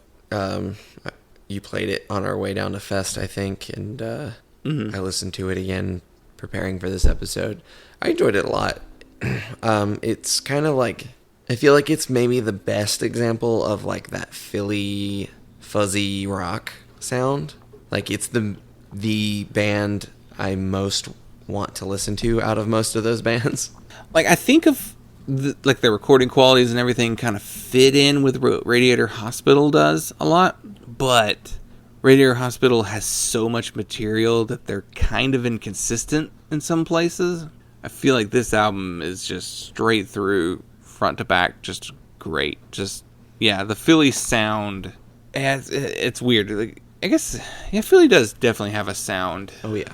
B: You played it on our way down to Fest, I think, and I listened to it again preparing for this episode. I enjoyed it a lot. It's kind of like, I feel like it's maybe the best example of like that Philly fuzzy rock sound. Like it's the band I most want to listen to out of most of those bands.
A: Like I think of the recording qualities and everything kind of fit in with what Radiator Hospital does a lot, but Radiator Hospital has so much material that they're kind of inconsistent in some places. I feel like this album is just straight through, front to back, just great. Just, yeah, the Philly sound, it's weird. Like, I guess, yeah, Philly does definitely have a sound.
B: Oh, yeah.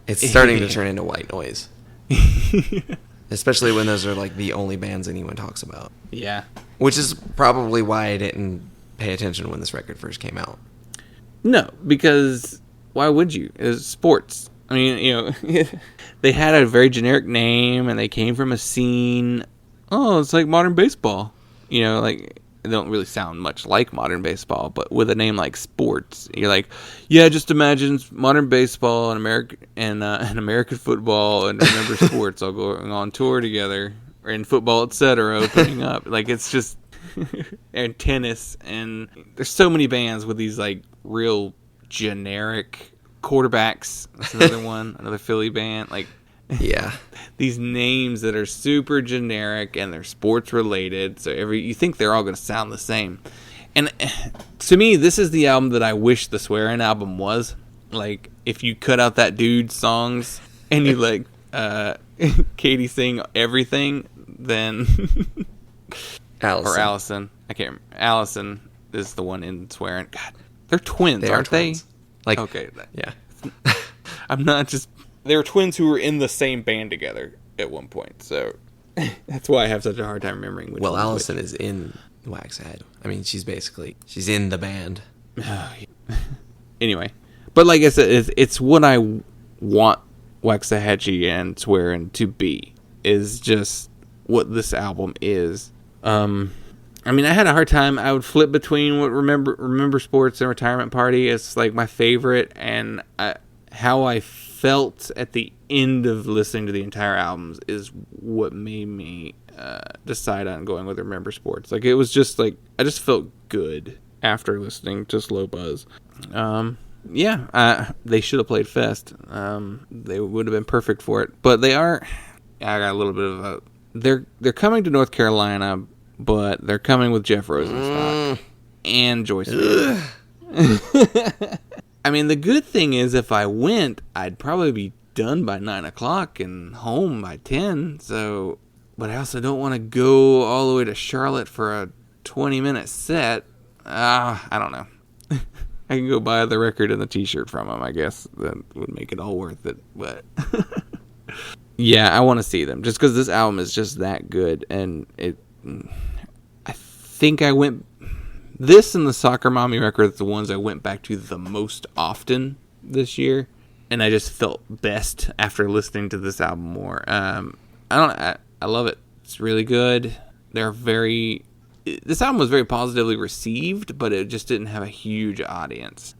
B: It's starting to turn into white noise. Especially when those are like the only bands anyone talks about.
A: Yeah.
B: Which is probably why I didn't pay attention when this record first came out.
A: No, because why would you? It's sports. I mean, they had a very generic name, and they came from a scene. Oh, it's like modern baseball. Like, they don't really sound much like modern baseball, but with a name like sports, you're like, yeah, just imagine modern baseball and American football and Remember Sports all going on tour together, and football, etc., opening up. Like, it's just and tennis, and there's so many bands with these like real generic quarterbacks. That's another one, another Philly band. Like,
B: Yeah.
A: these names that are super generic and they're sports related, so you think they're all going to sound the same. And to me, this is the album that I wish the Swearin' album was. Like, if you cut out that dude's songs and you let Katie sing everything, then
B: Allison.
A: or Allison, I can't remember. Allison is the one in Swearin'. God, they're twins,
B: They are
A: aren't
B: twins. Like,
A: Okay,
B: yeah.
A: I'm not just. They were twins who were in the same band together at one point, so that's why I have such a hard time remembering which
B: Well,
A: one's
B: Allison
A: which.
B: is in Waxhead. I mean, she's in the band.
A: Anyway, but like I said, it's what I want Waxahachie and Swearin' to be. Is just what this album is. I mean, I had a hard time. I would flip between what Remember Sports and Retirement Party. It's like my favorite, and how I felt at the end of listening to the entire albums is what made me decide on going with Remember Sports. Like, it was just like, I just felt good after listening to Slow Buzz. They should have played Fest. They would have been perfect for it, but they are. I got a little bit of a. They're coming to North Carolina, but they're coming with Jeff Rosenstock and Joyce. I mean, the good thing is, if I went, I'd probably be done by 9 o'clock and home by 10. So, but I also don't want to go all the way to Charlotte for a 20-minute set. I don't know. I can go buy the record and the T-shirt from them. I guess that would make it all worth it. But yeah, I want to see them just because this album is just that good, and I think I went. This and the Soccer Mommy record are the ones I went back to the most often this year, and I just felt best after listening to this album more. I love it. It's really good. This album was very positively received, but it just didn't have a huge audience.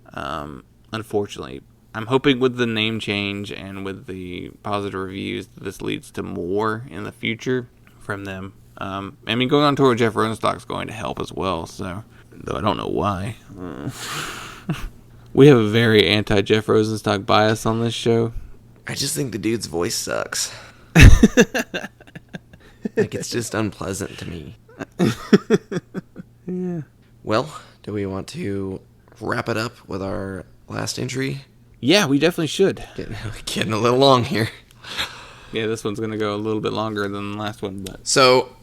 A: Unfortunately, I'm hoping with the name change and with the positive reviews, this leads to more in the future from them. I mean, going on tour with Jeff Rosenstock is going to help as well, so, though I don't know why. We have a very anti-Jeff Rosenstock bias on this show.
B: I just think the dude's voice sucks. Like, it's just unpleasant to me.
A: Yeah.
B: Well, do we want to wrap it up with our last entry?
A: Yeah, we definitely should.
B: Getting a little long here.
A: Yeah, this one's going to go a little bit longer than the last one, but
B: So,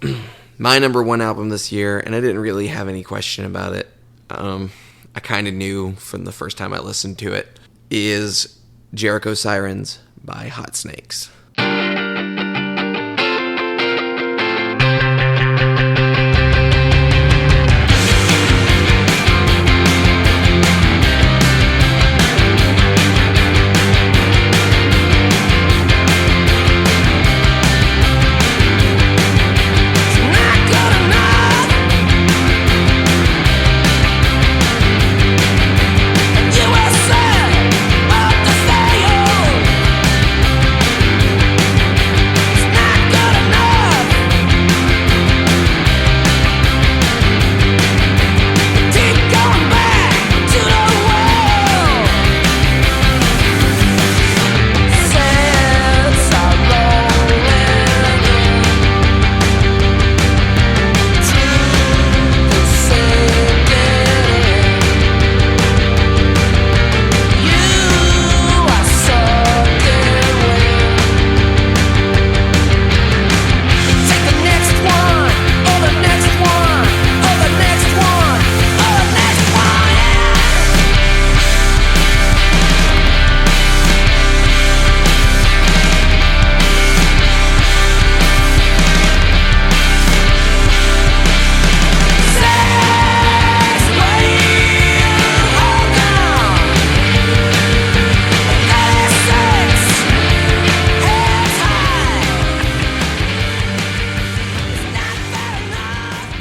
B: my number one album this year, and I didn't really have any question about it. I kind of knew from the first time I listened to it, is Jericho Sirens by Hot Snakes.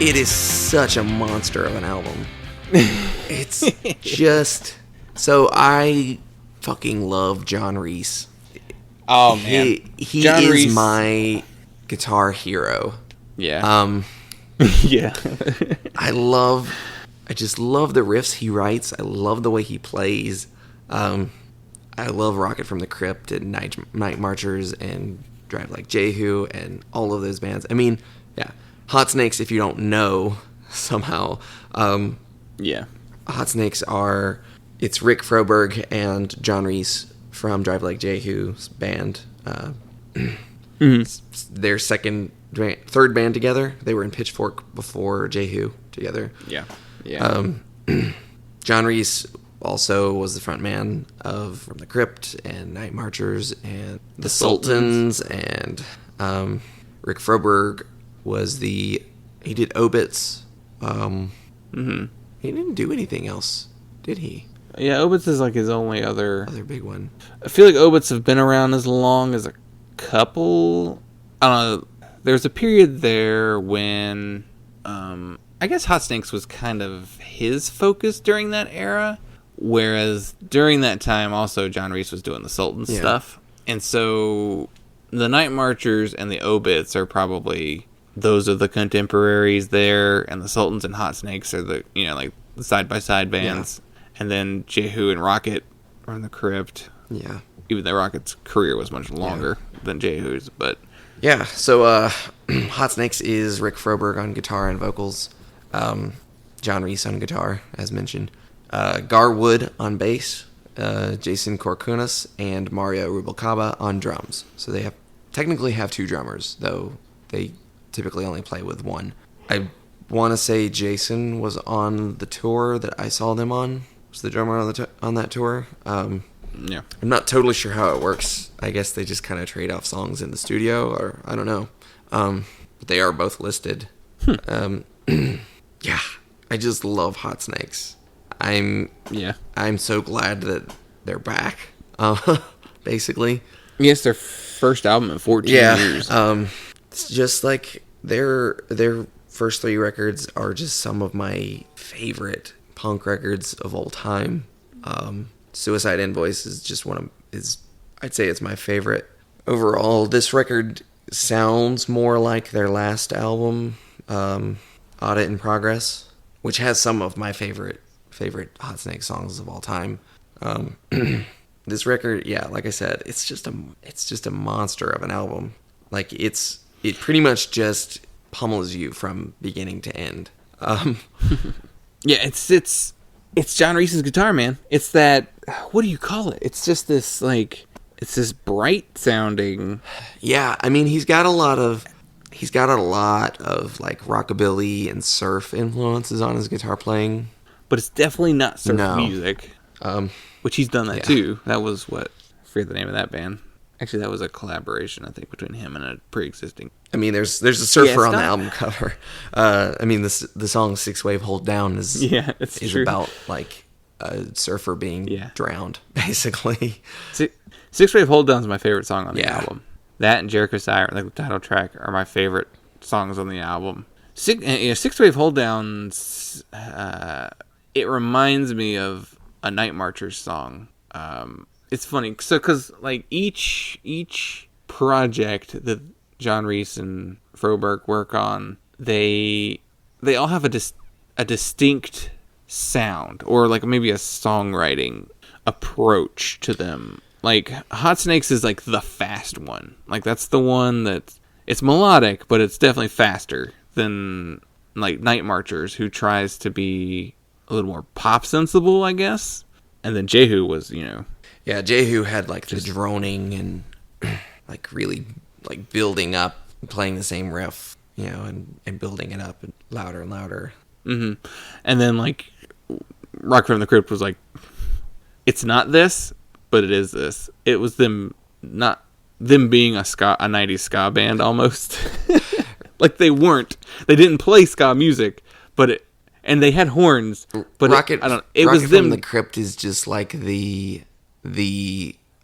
B: it is such a monster of an album. It's just so I fucking love John Reese.
A: Oh man,
B: He
A: John
B: is
A: Reese.
B: my guitar hero.
A: Yeah. Yeah.
B: I just love the riffs he writes. I love the way he plays. I love Rocket from the Crypt and Night Marchers and Drive Like Jehu and all of those bands. I mean, yeah, Hot Snakes. If you don't know somehow,
A: Yeah.
B: Hot Snakes it's Rick Froberg and John Reese from Drive Like Jehu's band. It's their third band together. They were in Pitchfork before Jehu together.
A: Yeah. Yeah.
B: John Reese also was the front man of From the Crypt and Night Marchers and the Sultans, and Rick Froberg he did Obits. He didn't do anything else, did he?
A: Yeah, Obits is like his only other
B: Big one.
A: I feel like Obits have been around as long as a couple. I don't know. There's a period there when I guess Hot Snakes was kind of his focus during that era, whereas during that time also John Reese was doing the Sultan stuff. And so the Night Marchers and the Obits are probably those are the contemporaries there, and the Sultans and Hot Snakes are the like the side by side bands. And then Jehu and Rocket are in the Crypt.
B: Yeah.
A: Even though Rocket's career was much longer than Jehu's, but
B: Yeah, so Hot Snakes is Rick Froberg on guitar and vocals, John Reese on guitar, as mentioned, Gar Wood on bass, Jason Korkunas, and Mario Rubalcaba on drums. So they technically have two drummers, though they typically only play with one. I want to say Jason was on the tour that I saw them on. Was the drummer on that tour?
A: yeah.
B: I'm not totally sure how it works. I guess they just kind of trade off songs in the studio, or I don't know. But they are both listed. Yeah, I just love Hot Snakes. I'm so glad that they're back. Basically.
A: Yes, their first album in 14 years.
B: It's just like their first three records are just some of my favorite punk records of all time. Suicide Invoice is just I'd say it's my favorite. Overall, this record sounds more like their last album, Audit in Progress, which has some of my favorite Hot Snakes songs of all time. This record, yeah, like I said, it's just a monster of an album. Like it pretty much just pummels you from beginning to end.
A: Yeah, it's John Reese's guitar, man. It's that, what do you call it? It's just this, like, it's this bright sounding.
B: Yeah, I mean, he's got a lot of like rockabilly and surf influences on his guitar playing.
A: But it's definitely not surf music. Which he's done that too. That was I forget the name of that band. Actually, that was a collaboration, I think, between him and a pre-existing.
B: I mean, there's a surfer on the album cover. I mean, the song Six Wave Hold Down is
A: true.
B: about like a surfer being drowned, basically.
A: Six Wave Hold Down is my favorite song on the album. That and Jericho Siren, like the title track, are my favorite songs on the album. Six Wave Hold Down, it reminds me of a Night Marchers song. It's funny, so because like each project that John Reese and Froberg work on, they all have a distinct sound, or like maybe a songwriting approach to them. Like Hot Snakes is like the fast one. Like that's the one it's melodic, but it's definitely faster than like Night Marchers, who tries to be a little more pop sensible, I guess. And then Jehu was,
B: Yeah, Jehu had like the droning and like really like building up, playing the same riff, and building it up and louder and louder.
A: Mm-hmm. And then like Rock from the Crypt was like, it's not this, but it is this. It was them being a 90s ska band almost. Like they didn't play ska music, and they had horns, but
B: Rocket
A: was
B: from the Crypt is just like the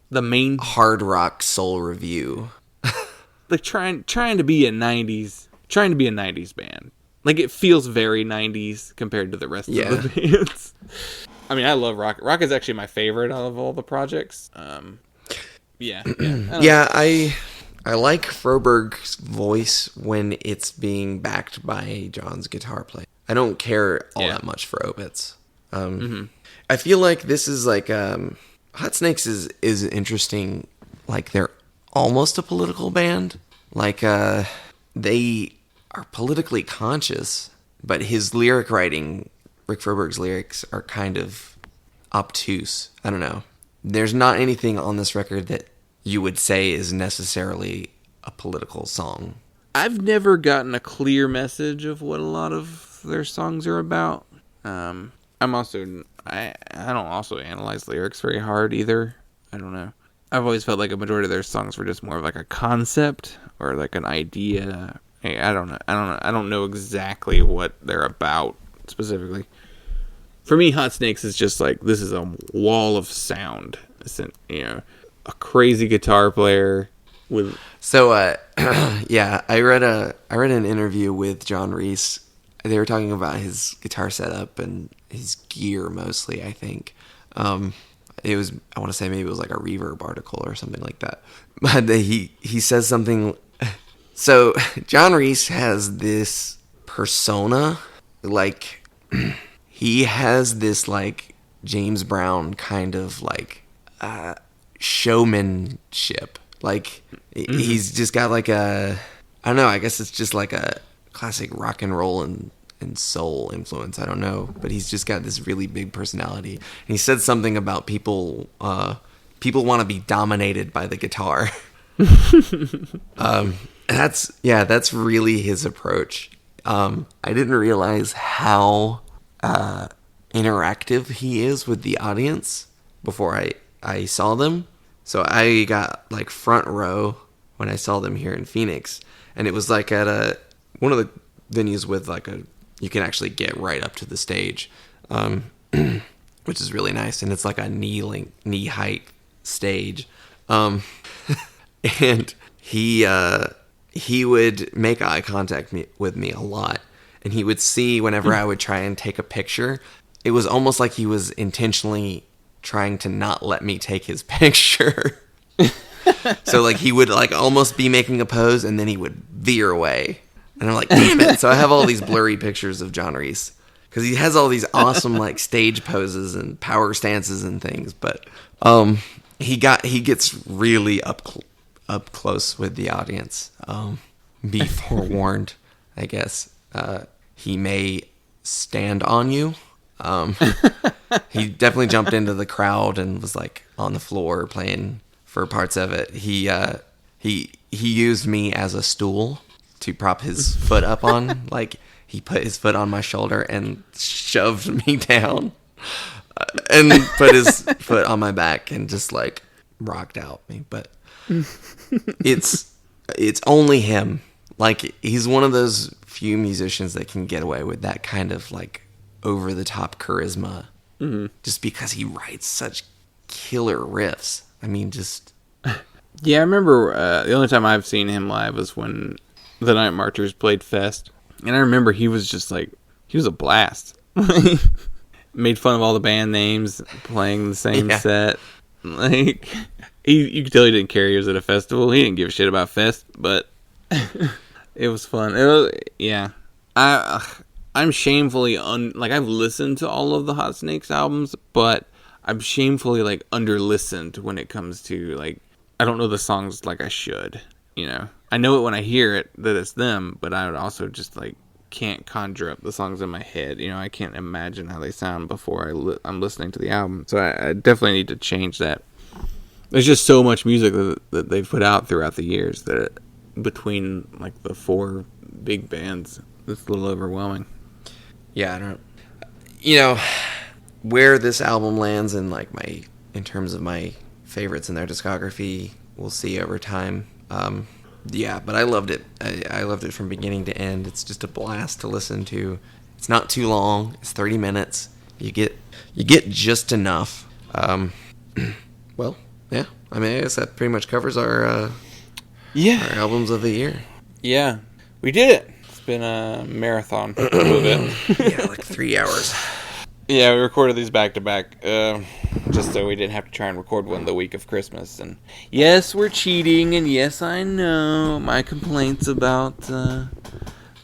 A: main
B: hard rock soul review.
A: Like trying to be a 90s band. Like, it feels very 90s compared to the rest of the bands. I mean, I love Rocket. Rocket is actually my favorite out of all the projects. Yeah.
B: I like Froberg's voice when it's being backed by John's guitar play. I don't care all that much for Opitz. I feel like this is like Hot Snakes is interesting. Like, they're almost a political band. Like, they are politically conscious, but his lyric writing, Rick Froberg's lyrics, are kind of obtuse. I don't know. There's not anything on this record that you would say is necessarily a political song.
A: I've never gotten a clear message of what a lot of their songs are about. I don't also analyze lyrics very hard either. I don't know. I've always felt like a majority of their songs were just more of like a concept or like an idea. I don't know. I don't know exactly what they're about specifically. For me, Hot Snakes is just like, this is a wall of sound. You know, a crazy guitar player with.
B: So, yeah, I read an interview with John Reese. They were talking about his guitar setup and his gear mostly, I think. It was, I want to say maybe it was like a Reverb article or something like that. But he says something. So John Reese has this persona, like he has this like James Brown kind of like showmanship. Like he's just got like I don't know, I guess it's just like a classic rock and roll and soul influence. I don't know, but he's just got this really big personality. And he said something about people want to be dominated by the guitar. That's really his approach. I didn't realize how interactive he is with the audience before I saw them. So I got like front row when I saw them here in Phoenix, and it was like at one of the venues with like you can actually get right up to the stage, which is really nice, and it's like a knee height stage, and he would make eye contact with me a lot, and he would see whenever I would try and take a picture, it was almost like he was intentionally trying to not let me take his picture. So like he would like almost be making a pose and then he would veer away. And I'm like, damn it. So I have all these blurry pictures of John Reese because he has all these awesome like stage poses and power stances and things. But he gets really up close with the audience. Be forewarned, I guess. He may stand on you. He definitely jumped into the crowd and was like on the floor playing for parts of it. He used me as a stool to prop his foot up on. Like he put his foot on my shoulder and shoved me down, and put his foot on my back and just like rocked out me. But it's only him. Like he's one of those few musicians that can get away with that kind of like over the top charisma, just because he writes such killer riffs. I mean, just
A: yeah. I remember the only time I've seen him live was when the Night Marchers played Fest, and I remember he was just like he was a blast. Made fun of all the band names, playing the same set. Like you could tell he didn't care. He was at a festival. He didn't give a shit about Fest, but it was fun. I'm shamefully like I've listened to all of the Hot Snakes albums, but I'm shamefully like under-listened when it comes to like I don't know the songs like I should. You know, I know it when I hear it that it's them, but I would also just like can't conjure up the songs in my head. You know, I can't imagine how they sound before I'm listening to the album. So I definitely need to change that. There's just so much music that they've put out throughout the years that between like the four big bands, it's a little overwhelming.
B: Yeah, I don't. You know, where this album lands in terms of my favorites in their discography, we'll see over time. Yeah, but I loved it. I loved it from beginning to end. It's just a blast to listen to. It's not too long. It's 30 minutes. You get just enough. Well, yeah. I mean, I guess that pretty much covers our albums of the year.
A: Yeah, we did it. been a marathon a little bit.
B: Yeah, like 3 hours.
A: Yeah, we recorded these back to back, just so we didn't have to try and record one the week of Christmas. And yes, we're cheating, and yes, I know my complaints about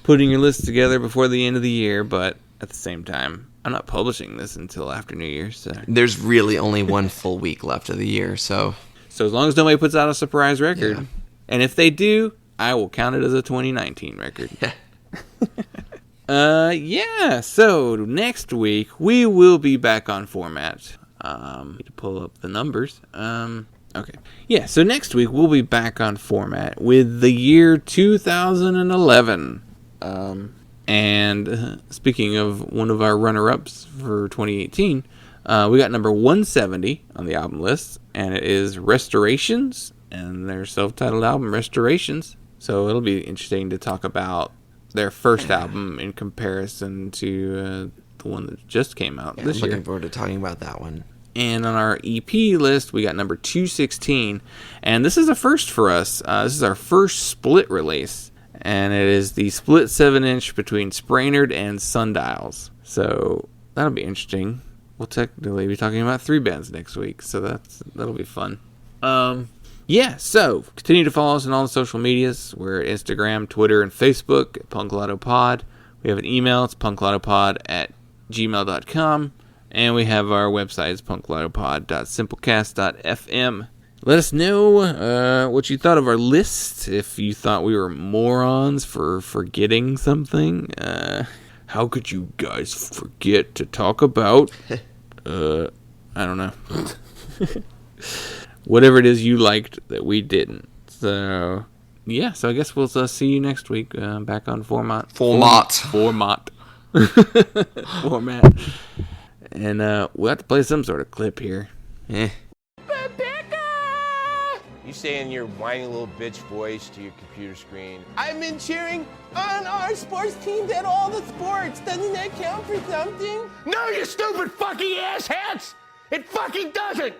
A: putting your list together before the end of the year, but at the same time, I'm not publishing this until after New Year's. So
B: There's really only one full week left of the year, so
A: as long as nobody puts out a surprise record,
B: Yeah.
A: and if they do, I will count it as a 2019 record. Yeah, so next week we will be back on format. Need to pull up the numbers. Okay. Yeah, so next week we'll be back on format with the year 2011. And speaking of one of our runner-ups for 2018, we got number 170 on the album list, and it is Restorations, and their self-titled album, Restorations. So it'll be interesting to talk about their first album in comparison to the one that just came out this
B: I'm
A: year.
B: looking forward to talking about that one.
A: And on our EP list, we got number 216. And this is a first for us. This is our first split release. And it is the split 7-inch between Sprainerd and Sundials. So that'll be interesting. We'll technically be talking about 3 bands next week. So that'll be fun. Yeah, so continue to follow us on all the social medias. We're at Instagram, Twitter, and Facebook at punklottopod. We have an email. It's punklottopod@gmail.com. And we have our website. It's punklottopod.simplecast.fm. Let us know what you thought of our list. If you thought we were morons for forgetting something. How could you guys forget to talk about? I don't know. Whatever it is you liked that we didn't. So, yeah. So I guess we'll see you next week. Back on format. Format. And we'll have to play some sort of clip here.
D: You say in your whiny little bitch voice to your computer screen, I've been cheering on our sports teams at all the sports. Doesn't that count for something?
E: No, you stupid fucking asshats! It fucking doesn't!